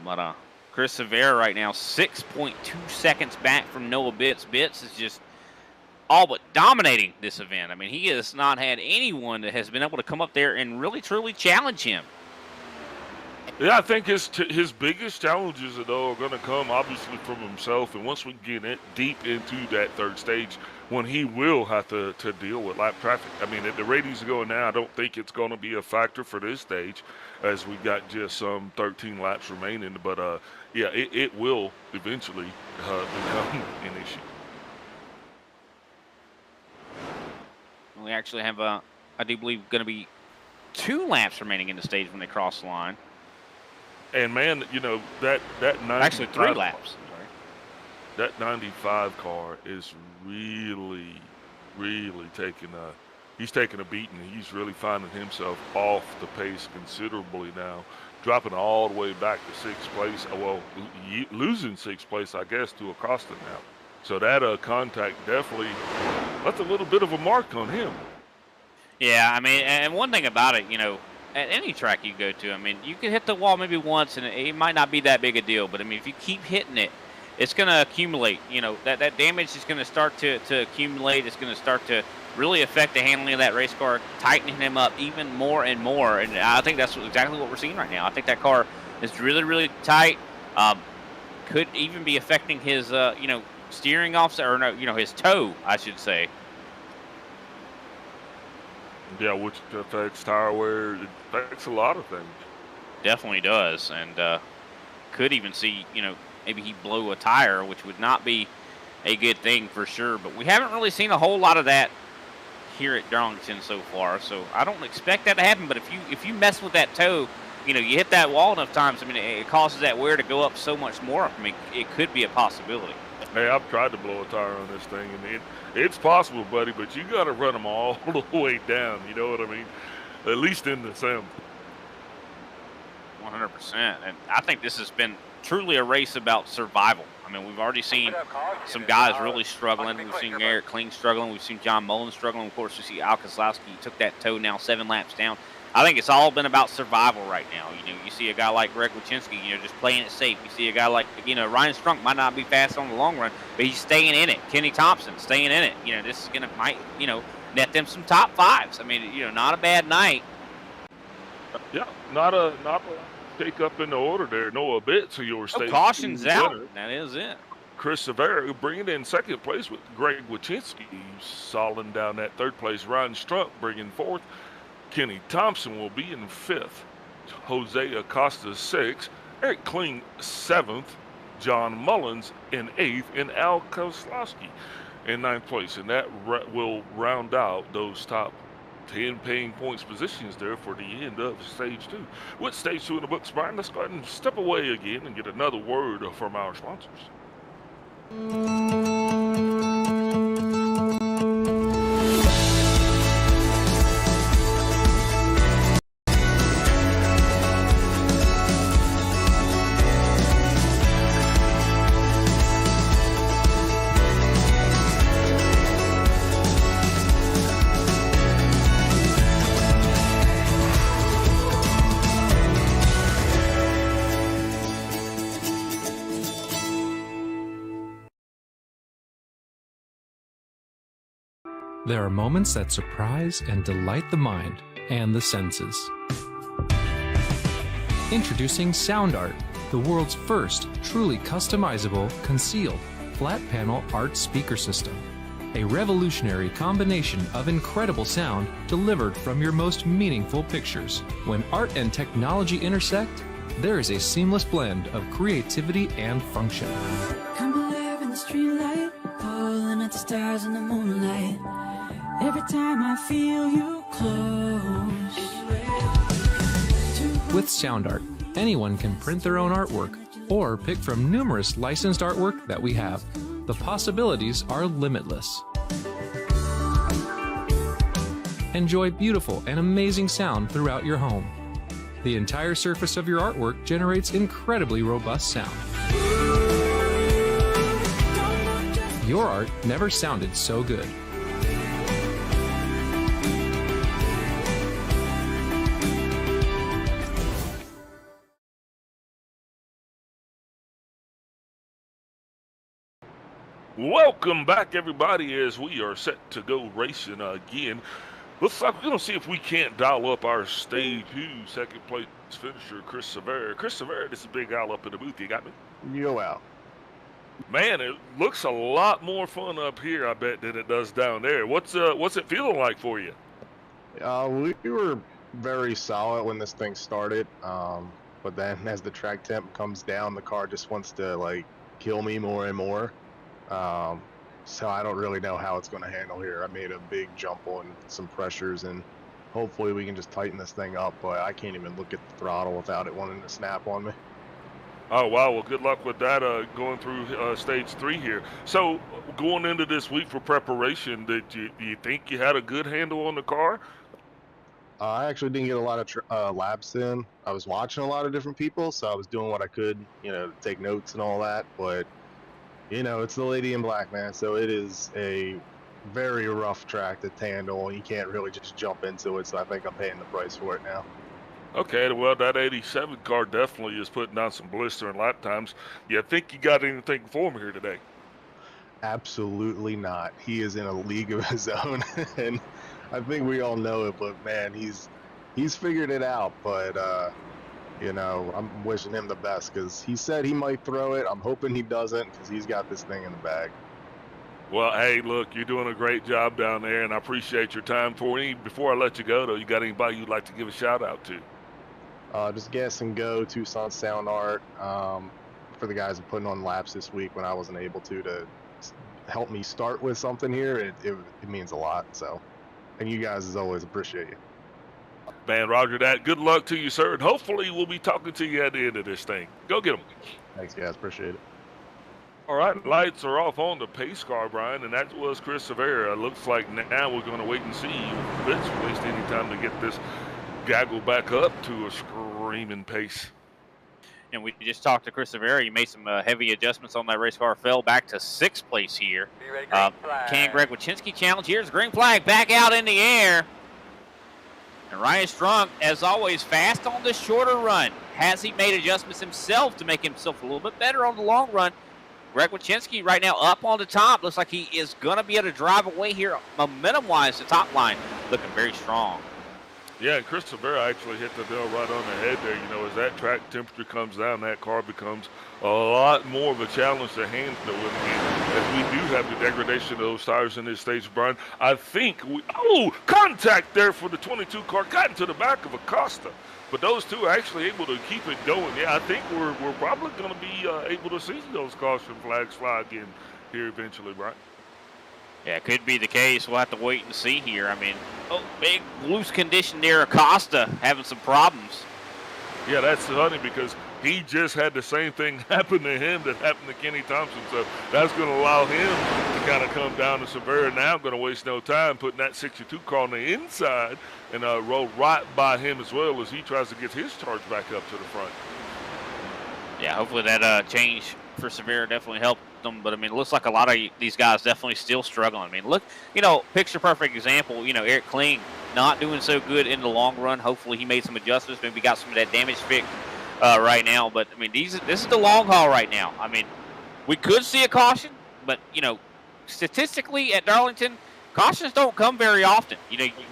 But Chris Severa right now, 6.2 seconds back from Noah Bitts. Bitts is just all but dominating this event. I mean, he has not had anyone that has been able to come up there and really, truly challenge him. Yeah, I think his biggest challenges though are going to come obviously from himself, and once we get deep into that third stage, when he will have to deal with lap traffic. I mean, at the rate he's going now, I don't think it's going to be a factor for this stage, as we got just some 13 laps remaining. But yeah, it will eventually become an issue. We actually have I do believe, going to be 2 laps remaining in the stage when they cross the line. And man, you know that actually 3 laps. Sorry. That 95 car is really taking he's taking a beating. He's really finding himself off the pace considerably now, dropping all the way back to 6th place. Well, losing 6th place, I guess, to Acosta now. So that contact definitely left a little bit of a mark on him. Yeah, I mean, and one thing about it, you know, at any track you go to, I mean, you can hit the wall maybe once, and it might not be that big a deal. But I mean, if you keep hitting it, it's going to accumulate. You know, that damage is going to start to accumulate. It's going to start to really affect the handling of that race car, tightening him up even more and more. And I think that's exactly what we're seeing right now. I think that car is really tight. Could even be affecting his, you know, steering offset, or no, you know, his toe, I should say. Yeah, which affects tire wear. It affects a lot of things. Definitely does, and could even see, you know, maybe he blow a tire, which would not be a good thing for sure. But we haven't really seen a whole lot of that here at Darlington so far, so I don't expect that to happen. But if you mess with that toe, you know, you hit that wall enough times, I mean, it causes that wear to go up so much more. I mean, it could be a possibility. Hey, I've tried to blow a tire on this thing, and it's possible, buddy, but you got to run them all the way down. You know what I mean? At least in the sim. 100%. And I think this has been truly a race about survival. I mean, we've already seen some guys really struggling. We've seen Eric Kling struggling. We've seen John Mullen struggling. Of course, we see Al Kozlowski. He took that toe now 7 laps down. I think it's all been about survival right now. You know, you see a guy like Greg Wyszynski, you know, just playing it safe. You see a guy like, you know, Ryan Strunk might not be fast on the long run, but he's staying in it. Kenny Thompson staying in it. You know, this is might, you know, net them some top 5s. I mean, you know, not a bad night. Yeah, not a take up in the order there. Noah Bitts, your state. Caution's out. That is it. Chris Severa bringing in 2nd place with Greg Wyszynski, solid down that 3rd place. Ryan Strunk bringing 4th. Kenny Thompson will be in 5th. Jose Acosta 6th. Eric Kling 7th. John Mullins in 8th. And Al Kozlowski in 9th place. And that will round out those top 10 paying points positions there for the end of stage 2. With stage 2 in the books, Brian, let's go ahead and step away again and get another word from our sponsors. There are moments that surprise and delight the mind and the senses. Introducing Sound Art, the world's first truly customizable, concealed, flat panel art speaker system. A revolutionary combination of incredible sound delivered from your most meaningful pictures. When art and technology intersect, there is a seamless blend of creativity and function. Come alive in the streetlight, pulling at the stars in the moonlight. Every time I feel you close. With Sound Art, anyone can print their own artwork or pick from numerous licensed artwork that we have. The possibilities are limitless. Enjoy beautiful and amazing sound throughout your home. The entire surface of your artwork generates incredibly robust sound. Your art never sounded so good. Welcome back, everybody, as we are set to go racing again. Looks like we're going to see if we can't dial up our Stage 2 second place finisher, Chris Severa. Chris Severa, this is Big Al up in the booth. You got me? You go out. Man, it looks a lot more fun up here, I bet, than it does down there. What's it feeling like for you? We were very solid when this thing started, but then as the track temp comes down, the car just wants to like kill me more and more. So I don't really know how it's going to handle here. I made a big jump on some pressures, and hopefully we can just tighten this thing up, but I can't even look at the throttle without it wanting to snap on me. Oh, wow. Well, good luck with that going through Stage 3 here. So going into this week for preparation, do you think you had a good handle on the car? I actually didn't get a lot of laps in. I was watching a lot of different people, so I was doing what I could, to take notes and all that, but it's the Lady in Black, man. So it is a very rough track to handle. You can't really just jump into it. So I think I'm paying the price for it now. Okay, well, that 87 car definitely is putting down some blistering lap times. You think you got anything for him here today? Absolutely not. He is in a league of his own, and I think we all know it. But man, he's figured it out. But I'm wishing him the best because he said he might throw it. I'm hoping he doesn't because he's got this thing in the bag. Well, hey, look, you're doing a great job down there, and I appreciate your time for me. Before I let you go, though, you got anybody you'd like to give a shout-out to? Just Gas and Go, Tucson Sound Art, for the guys putting on laps this week when I wasn't able to help me start with something here. It means a lot. So, and you guys, as always, appreciate you. Man, roger that. Good luck to you, sir, and hopefully we'll be talking to you at the end of this thing. Go get them. Thanks, guys. Appreciate it. All right, lights are off on the pace car, Brian, and that was Chris Severa. Looks like now we're going to wait and see if it's waste any time to get this gaggle back up to a screaming pace. And we just talked to Chris Severa. He made some heavy adjustments on that race car. Fell back to 6th place here. Can Greg Wychinski challenge? Here's the green flag. Back out in the air. And Ryan Strunk, as always, fast on the shorter run. Has he made adjustments himself to make himself a little bit better on the long run? Greg Wychinski right now up on the top. Looks like he is going to be able to drive away here momentum-wise. The top line looking very strong. Yeah, and Chris Severa actually hit the nail right on the head there. As that track temperature comes down, that car becomes a lot more of a challenge to handle. As we do have the degradation of those tires in this stage, Brian, I think contact there for the 22 car. Got into the back of Acosta. But those two are actually able to keep it going. Yeah, I think we're probably going to be able to see those caution flags fly again here eventually, Brian. Yeah, could be the case. We'll have to wait and see here. I mean, big loose condition there. Acosta having some problems. Yeah, that's funny because he just had the same thing happen to him that happened to Kenny Thompson. So that's going to allow him to kind of come down to Severa. Now I'm going to waste no time putting that 62 car on the inside and roll right by him as well as he tries to get his charge back up to the front. Yeah, hopefully that change for Severa definitely helped them. But, I mean, it looks like a lot of these guys definitely still struggling. I mean, look, picture-perfect example, Eric Kling not doing so good in the long run. Hopefully he made some adjustments, maybe got some of that damage fixed right now. But, I mean, this is the long haul right now. I mean, we could see a caution, but, statistically at Darlington, cautions don't come very often.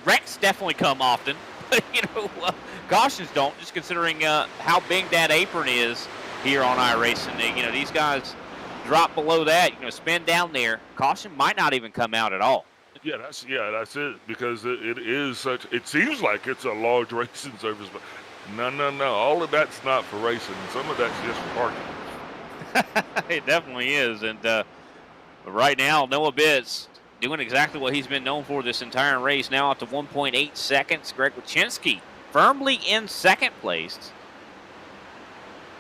Wrecks definitely come often, but, cautions don't, just considering how big that apron is here on iRacing. These guys drop below that, spin down there. Caution might not even come out at all. Yeah, that's it, because it is such. It seems like it's a large racing service, but no. All of that's not for racing. Some of that's just for parking. It definitely is, and right now Noah Bitts doing exactly what he's been known for this entire race. Now up to 1.8 seconds. Greg Wychinski firmly in 2nd place.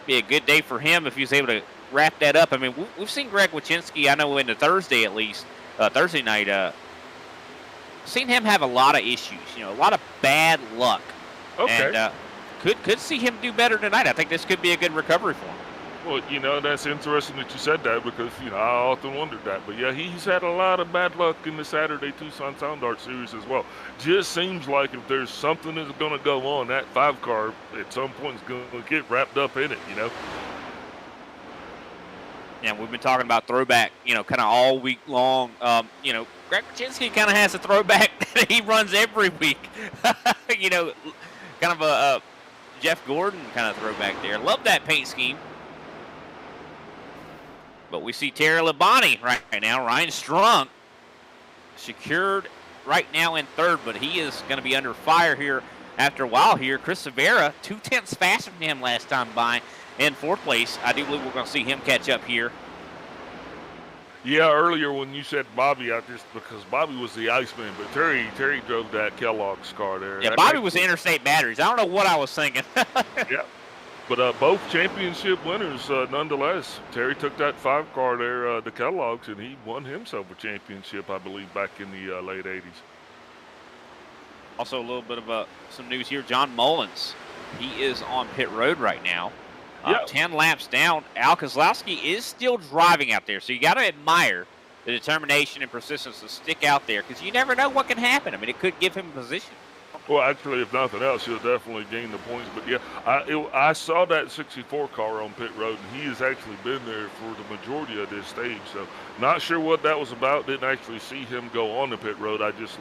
Be a good day for him if he's able to wrap that up. I mean, we've seen Greg Wychinski, I know in the Thursday at least, Thursday night, seen him have a lot of issues, a lot of bad luck. Okay. And could see him do better tonight. I think this could be a good recovery for him. Well, that's interesting that you said that because, I often wondered that. But, yeah, he's had a lot of bad luck in the Saturday Tucson Sound Art Series as well. Just seems like if there's something that's going to go on, that 5 car at some point is going to get wrapped up in it, Yeah, we've been talking about throwback, kind of all week long. Greg Wychinski kind of has a throwback he runs every week. You know, kind of a Jeff Gordon kind of throwback there. Love that paint scheme. But we see Terry Labonte right now. Ryan Strunk secured right now in third, but he is going to be under fire here after a while here. Chris Severa, 2/10 faster than him last time by in fourth place. I do believe we're going to see him catch up here. Yeah, earlier when you said Bobby, because Bobby was the Iceman, but Terry drove that Kellogg's car there. Yeah, Bobby was the Interstate Batteries. I don't know what I was thinking. Yeah, but both championship winners nonetheless. Terry took that 5 car there, the Kellogg's, and he won himself a championship, I believe, back in the late 80s. Also, a little bit of some news here. John Mullins, he is on pit road right now. 10 laps down. Al Kozlowski is still driving out there, so you got to admire the determination and persistence to stick out there, because you never know what can happen. I mean, it could give him a position. Well, actually, if nothing else, he'll definitely gain the points. But yeah, I saw that 64 car on pit road, and he has actually been there for the majority of this stage. So, not sure what that was about. Didn't actually see him go on the pit road. I just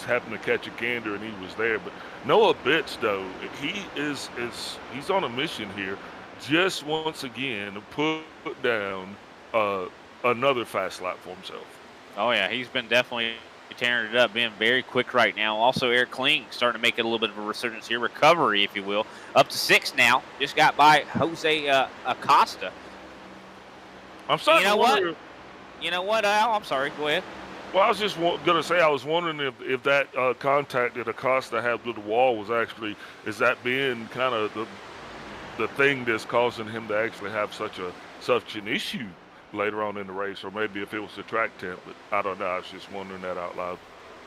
happened to catch a gander, and he was there. But Noah Bitts, though, he's on a mission here. Just once again put down another fast lap for himself. Oh yeah, he's been definitely tearing it up, being very quick right now. Also, Eric Kling starting to make it a little bit of a resurgence here, recovery, if you will. Up to 6 now. Just got by Jose Acosta. I'm sorry. You know what, Al? I'm sorry. Go ahead. Well, I was just going to say, I was wondering if that contact that Acosta had with the wall was actually, is that being kind of the thing that's causing him to actually have such an issue later on in the race, or maybe if it was the track temp, but I don't know. I was just wondering that out loud.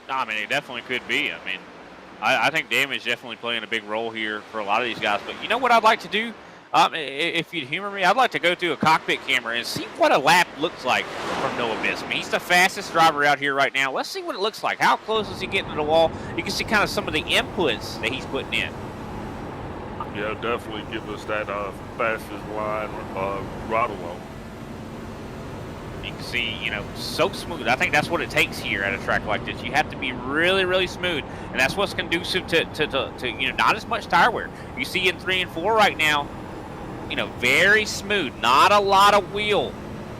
I mean, it definitely could be. I mean, I think damage definitely playing a big role here for a lot of these guys. But you know what I'd like to do? If you'd humor me, I'd like to go through a cockpit camera and see what a lap looks like from Noah Bitts. I mean, he's the fastest driver out here right now. Let's see what it looks like. How close is he getting to the wall? You can see kind of some of the inputs that he's putting in. Yeah, definitely give us that fastest line right along. You can see, so smooth. I think that's what it takes here at a track like this. You have to be really, really smooth, and that's what's conducive to not as much tire wear. You see in 3 and 4 right now, very smooth. Not a lot of wheel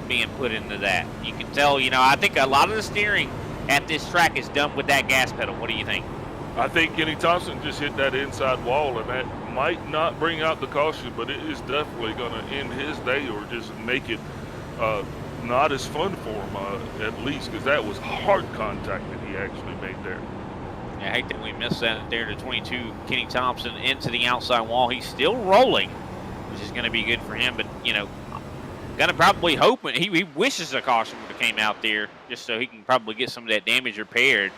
being put into that. You can tell, I think a lot of the steering at this track is done with that gas pedal. What do you think? I think Kenny Thompson just hit that inside wall, and that might not bring out the caution, but it is definitely going to end his day or just make it not as fun for him, at least, because that was hard contact that he actually made there. Yeah, I hate that we missed that there to 22. Kenny Thompson into the outside wall. He's still rolling, which is going to be good for him, but, going to probably hope he wishes a caution would have came out there just so he can probably get some of that damage repaired.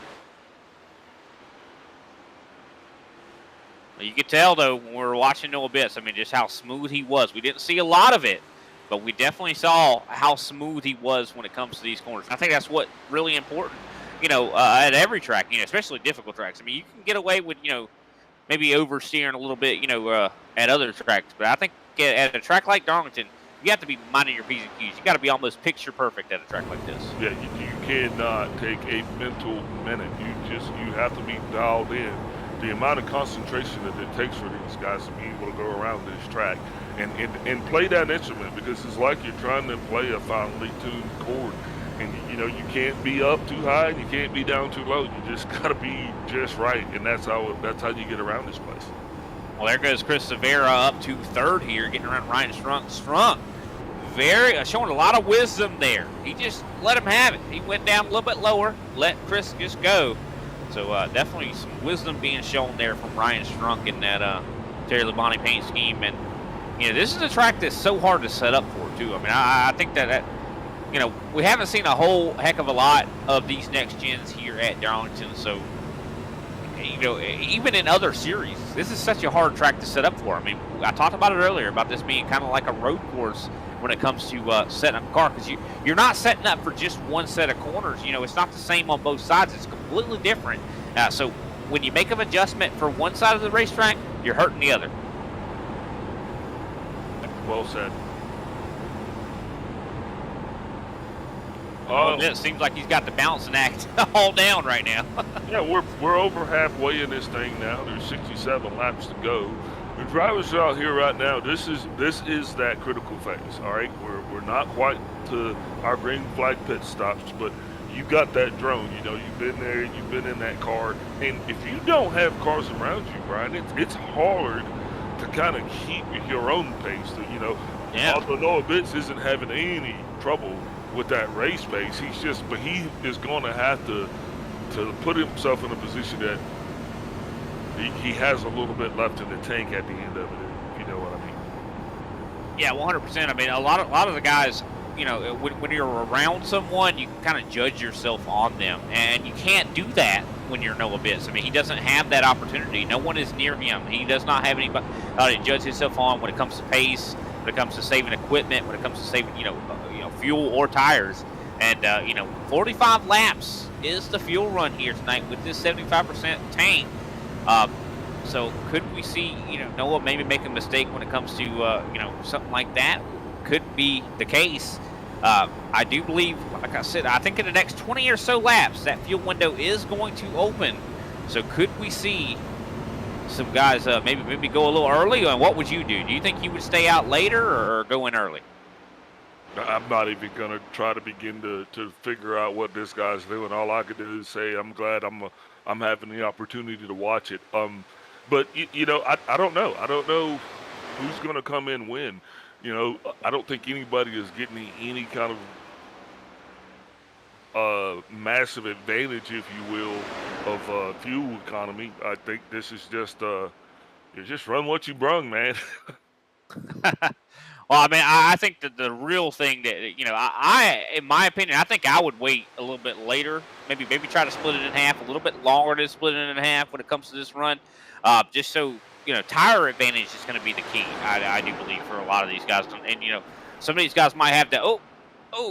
You could tell, though, when we were watching Noah Bitts, I mean, just how smooth he was. We didn't see a lot of it, but we definitely saw how smooth he was when it comes to these corners. I think that's what really important, at every track, especially difficult tracks. I mean, you can get away with, maybe oversteering a little bit, at other tracks. But I think at a track like Darlington, you have to be minding your P's and Q's. You got to be almost picture perfect at a track like this. Yeah, you cannot take a mental minute. You have to be dialed in. The amount of concentration that it takes for these guys to be able to go around this track and play that instrument, because it's like you're trying to play a finely tuned chord, and you can't be up too high and you can't be down too low. You just got to be just right, and that's how you get around this place. Well, there goes Chris Severa up to third here, getting around Ryan Strunk. Strunk, showing a lot of wisdom there. He just let him have it. He went down a little bit lower, let Chris just go. So definitely some wisdom being shown there from Ryan Strunk in that Terry Labonte paint scheme. And, this is a track that's so hard to set up for, too. I mean, I think that we haven't seen a whole heck of a lot of these next gens here at Darlington. So, even in other series, this is such a hard track to set up for. I mean, I talked about it earlier about this being kind of like a road course when it comes to setting up a car, because you're not setting up for just one set of corners. It's not the same on both sides. It's completely different. So when you make an adjustment for one side of the racetrack, you're hurting the other. Well said. It seems like he's got the balancing act all down right now. Yeah, we're over halfway in this thing now. There's 67 laps to go. The drivers are out here right now. This is that critical phase. All right, we're not quite to our green flag pit stops, but you got that drone. You know, you've been there, you've been in that car, and if you don't have cars around you, Brian, it's hard to kind of keep your own pace. You know, although Noah Bitts isn't having any trouble with that race pace, but he is going to have to put himself in a position that he has a little bit left in the tank at the end of it, if you know what I mean. Yeah, 100%. I mean, a lot of the guys, you know, when you're around someone, you kind of judge yourself on them, and you can't do that when you're Noah Bitts. I mean, he doesn't have that opportunity. No one is near him. He does not have anybody to judge himself on when it comes to pace, when it comes to saving equipment, when it comes to saving, you know, fuel or tires. And 45 laps is the fuel run here tonight with this 75% tank. So could we see, Noah maybe make a mistake when it comes to, something like that? Could be the case. I do believe, like I said, I think in the next 20 or so laps, that fuel window is going to open. So could we see some guys maybe go a little early? And what would you do? Do you think you would stay out later or go in early? I'm not even going to try to begin to figure out what this guy's doing. All I could do is say I'm glad I'm having the opportunity to watch it. But I don't know. I don't know who's going to come in win. I don't think anybody is getting any kind of massive advantage, if you will, of fuel economy. I think this is just you just run what you brung, man. Well, I mean, I think that the real thing that, I in my opinion, I think I would wait a little bit later. Maybe try to split it in half, a little bit longer than split it in half when it comes to this run. Just so, tire advantage is going to be the key, I do believe, for a lot of these guys. And, some of these guys might have to,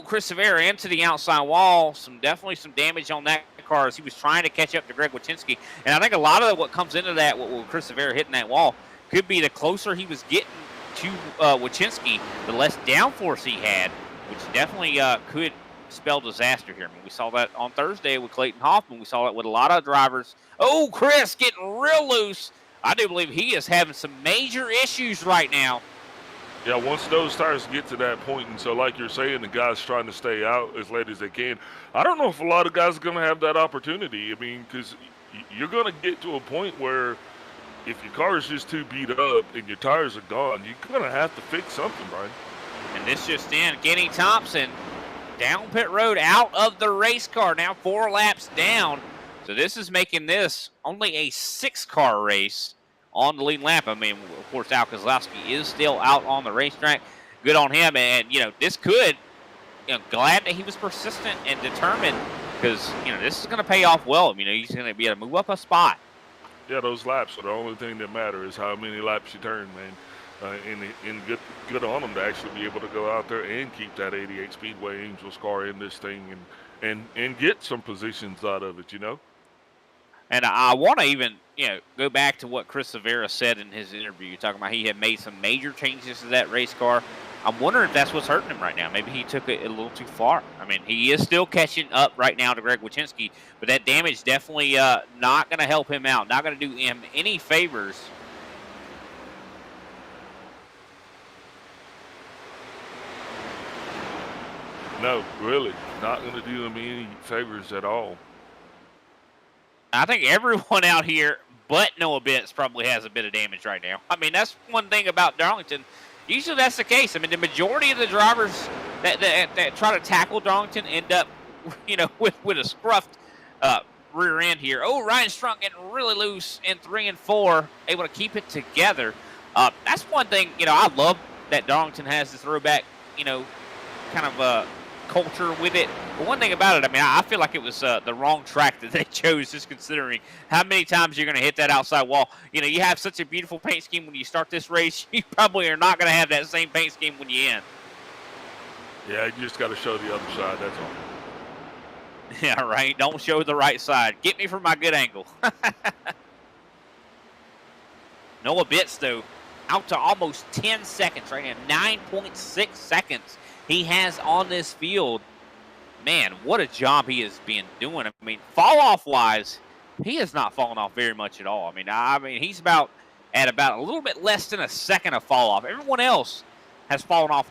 Chris Severa into the outside wall. Definitely some damage on that car as he was trying to catch up to Greg Wachinski. And I think a lot of what comes into that, with Chris Severa hitting that wall, could be the closer he was getting to Wachinski, the less downforce he had, which definitely could spell disaster here. I mean, we saw that on Thursday with Clayton Hoffman. We saw that with a lot of drivers. Oh, Chris getting real loose. I do believe he is having some major issues right now. Yeah, once those tires get to that point, and so like you're saying, the guys trying to stay out as late as they can. I don't know if a lot of guys are going to have that opportunity. I mean, because you're going to get to a point where if your car is just too beat up and your tires are gone, you're going to have to fix something, Brian. And this just in, Kenny Thompson down pit road, out of the race car, now 4 laps down. So this is making this only a 6-car race on the lead lap. I mean, of course, Al Kozlowski is still out on the racetrack. Good on him. And, this could, glad that he was persistent and determined because, this is going to pay off well. He's going to be able to move up a spot. Yeah, those laps are the only thing that matter is how many laps you turn, man. And good on them to actually be able to go out there and keep that 88 Speedway Angels car in this thing and get some positions out of it, And I want to even, go back to what Chris Severa said in his interview, talking about he had made some major changes to that race car. I'm wondering if that's what's hurting him right now. Maybe he took it a little too far. I mean, he is still catching up right now to Greg Wachinski, but that damage definitely not going to help him out, not going to do him any favors. No, really, not going to do him any favors at all. I think everyone out here but Noah Bitts probably has a bit of damage right now. I mean, that's one thing about Darlington. Usually that's the case. I mean, the majority of the drivers that try to tackle Darlington end up, with a scruffed rear end here. Oh, Ryan Strunk getting really loose in 3 and 4, able to keep it together. That's one thing, I love that Darlington has the throwback, kind of culture with it. But one thing about it, I mean, I feel like it was the wrong track that they chose, just considering how many times you're going to hit that outside wall. You have such a beautiful paint scheme when you start this race. You probably are not going to have that same paint scheme when you end. Yeah, you just got to show the other side, that's all. Yeah, right. Don't show the right side. Get me from my good angle. Noah Bitts, though, out to almost 10 seconds right now. 9.6 seconds he has on this field. man, what a job he has been doing. I mean, fall off wise, he has not fallen off very much at all. I mean, he's about a little bit less than a second of fall off. Everyone else has fallen off,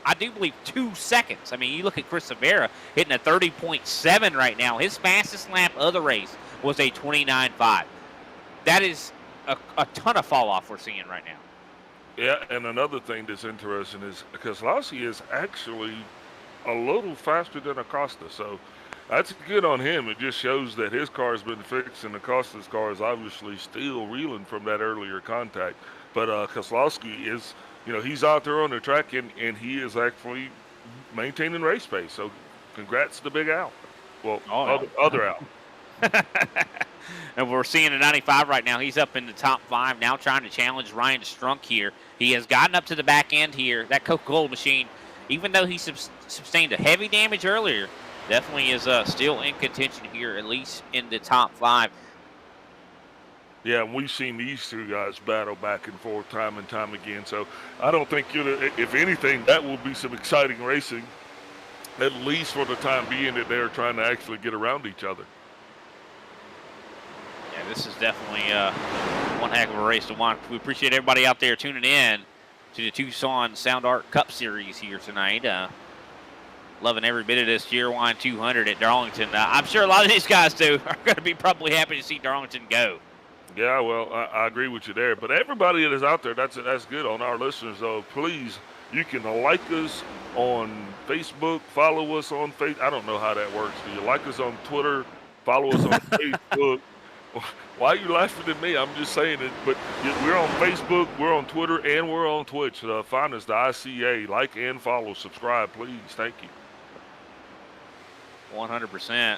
I do believe, 2 seconds. I mean, you look at Chris Rivera hitting a 30.7 right now. His fastest lap of the race was a 29.5. That is a ton of fall off we're seeing right now. Yeah, and another thing that's interesting is Keselowski is actually a little faster than Acosta, so that's good on him. It just shows that his car's been fixed, and Acosta's car is obviously still reeling from that earlier contact. But Keselowski is, he's out there on the track, and he is actually maintaining race pace. So congrats to Big Al. Well, other Al. And we're seeing a 95 right now. He's up in the top 5 now, trying to challenge Ryan Strunk here. He has gotten up to the back end here. That Coca-Cola machine, even though he sustained a heavy damage earlier, definitely is still in contention here, at least in the top 5. Yeah, and we've seen these two guys battle back and forth time and time again. So I don't think, if anything, that will be some exciting racing, at least for the time being that they're trying to actually get around each other. Yeah, this is definitely one heck of a race to watch. We appreciate everybody out there tuning in to the Tucson Sound Art Cup Series here tonight. Loving every bit of this Cheerwine 200 at Darlington. I'm sure a lot of these guys, too, are going to be probably happy to see Darlington go. Yeah, well, I agree with you there. But everybody that is out there, that's good. On our listeners, though, please, you can like us on Facebook, follow us on Facebook. I don't know how that works. Do you like us on Twitter? Follow us on Facebook. Why are you laughing at me? I'm just saying it. But we're on Facebook, we're on Twitter, and we're on Twitch. Find us, the ISCA. Like and follow. Subscribe, please. Thank you. 100%. I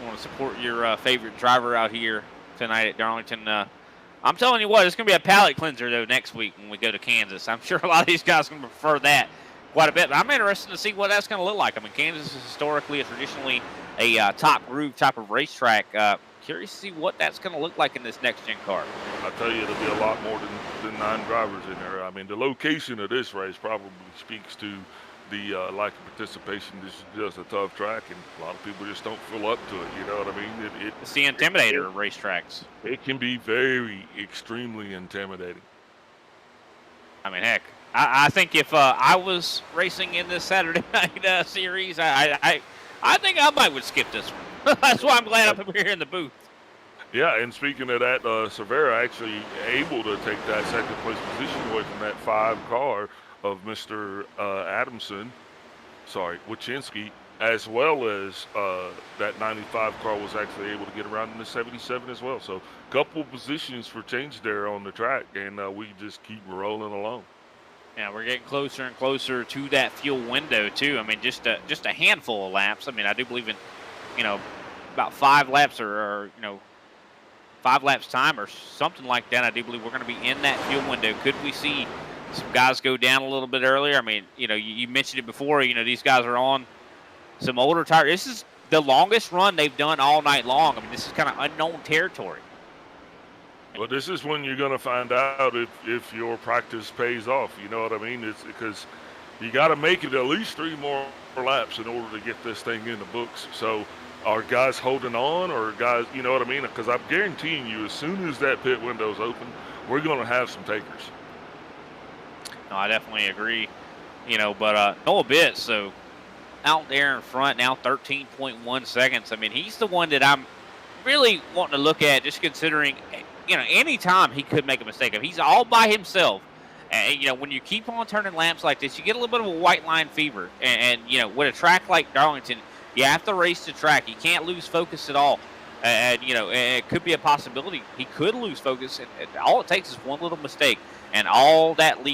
want to support your favorite driver out here tonight at Darlington. I'm telling you what, it's going to be a palate cleanser, though, next week when we go to Kansas. I'm sure a lot of these guys are going to prefer that quite a bit. But I'm interested to see what that's going to look like. I mean, Kansas is historically, traditionally a top groove type of racetrack. Curious to see what that's going to look like in this next-gen car. I tell you, it'll be a lot more than 9 drivers in there. I mean, the location of this race probably speaks to the lack of participation. This is just a tough track, and a lot of people just don't fill up to it. You know what I mean? It's the intimidator of racetracks. It can be very, extremely intimidating. I mean, heck, I think if I was racing in this Saturday night series, I think I might would skip this one. That's why I'm glad I'm here in the booth. Yeah, and speaking of that, Cervera actually able to take that second place position away from that 5 car of Mr. Wachinski, as well as that 95 car was actually able to get around in the 77 as well. So a couple positions for change there on the track, and we just keep rolling along. Yeah, we're getting closer and closer to that fuel window, too. I mean, just a handful of laps. I mean, I do believe in, about 5 laps or 5 laps time or something like that. I do believe we're going to be in that fuel window. Could we see some guys go down a little bit earlier? I mean, you mentioned it before, these guys are on some older tires. This is the longest run they've done all night long. I mean, this is kind of unknown territory. Well, this is when you're going to find out if your practice pays off. You know what I mean? It's because you got to make it at least 3 more laps in order to get this thing in the books. So are guys holding on, or guys, you know what I mean? Because I'm guaranteeing you, as soon as that pit window's open, we're going to have some takers. No, I definitely agree. But Noah Bitts, so out there in front now, 13.1 seconds. I mean, he's the one that I'm really wanting to look at, just considering, any time he could make a mistake. If he's all by himself, and, when you keep on turning laps like this, you get a little bit of a white line fever. And with a track like Darlington, you have to race the track. You can't lose focus at all. And, it could be a possibility. He could lose focus. And all it takes is one little mistake, and all that leads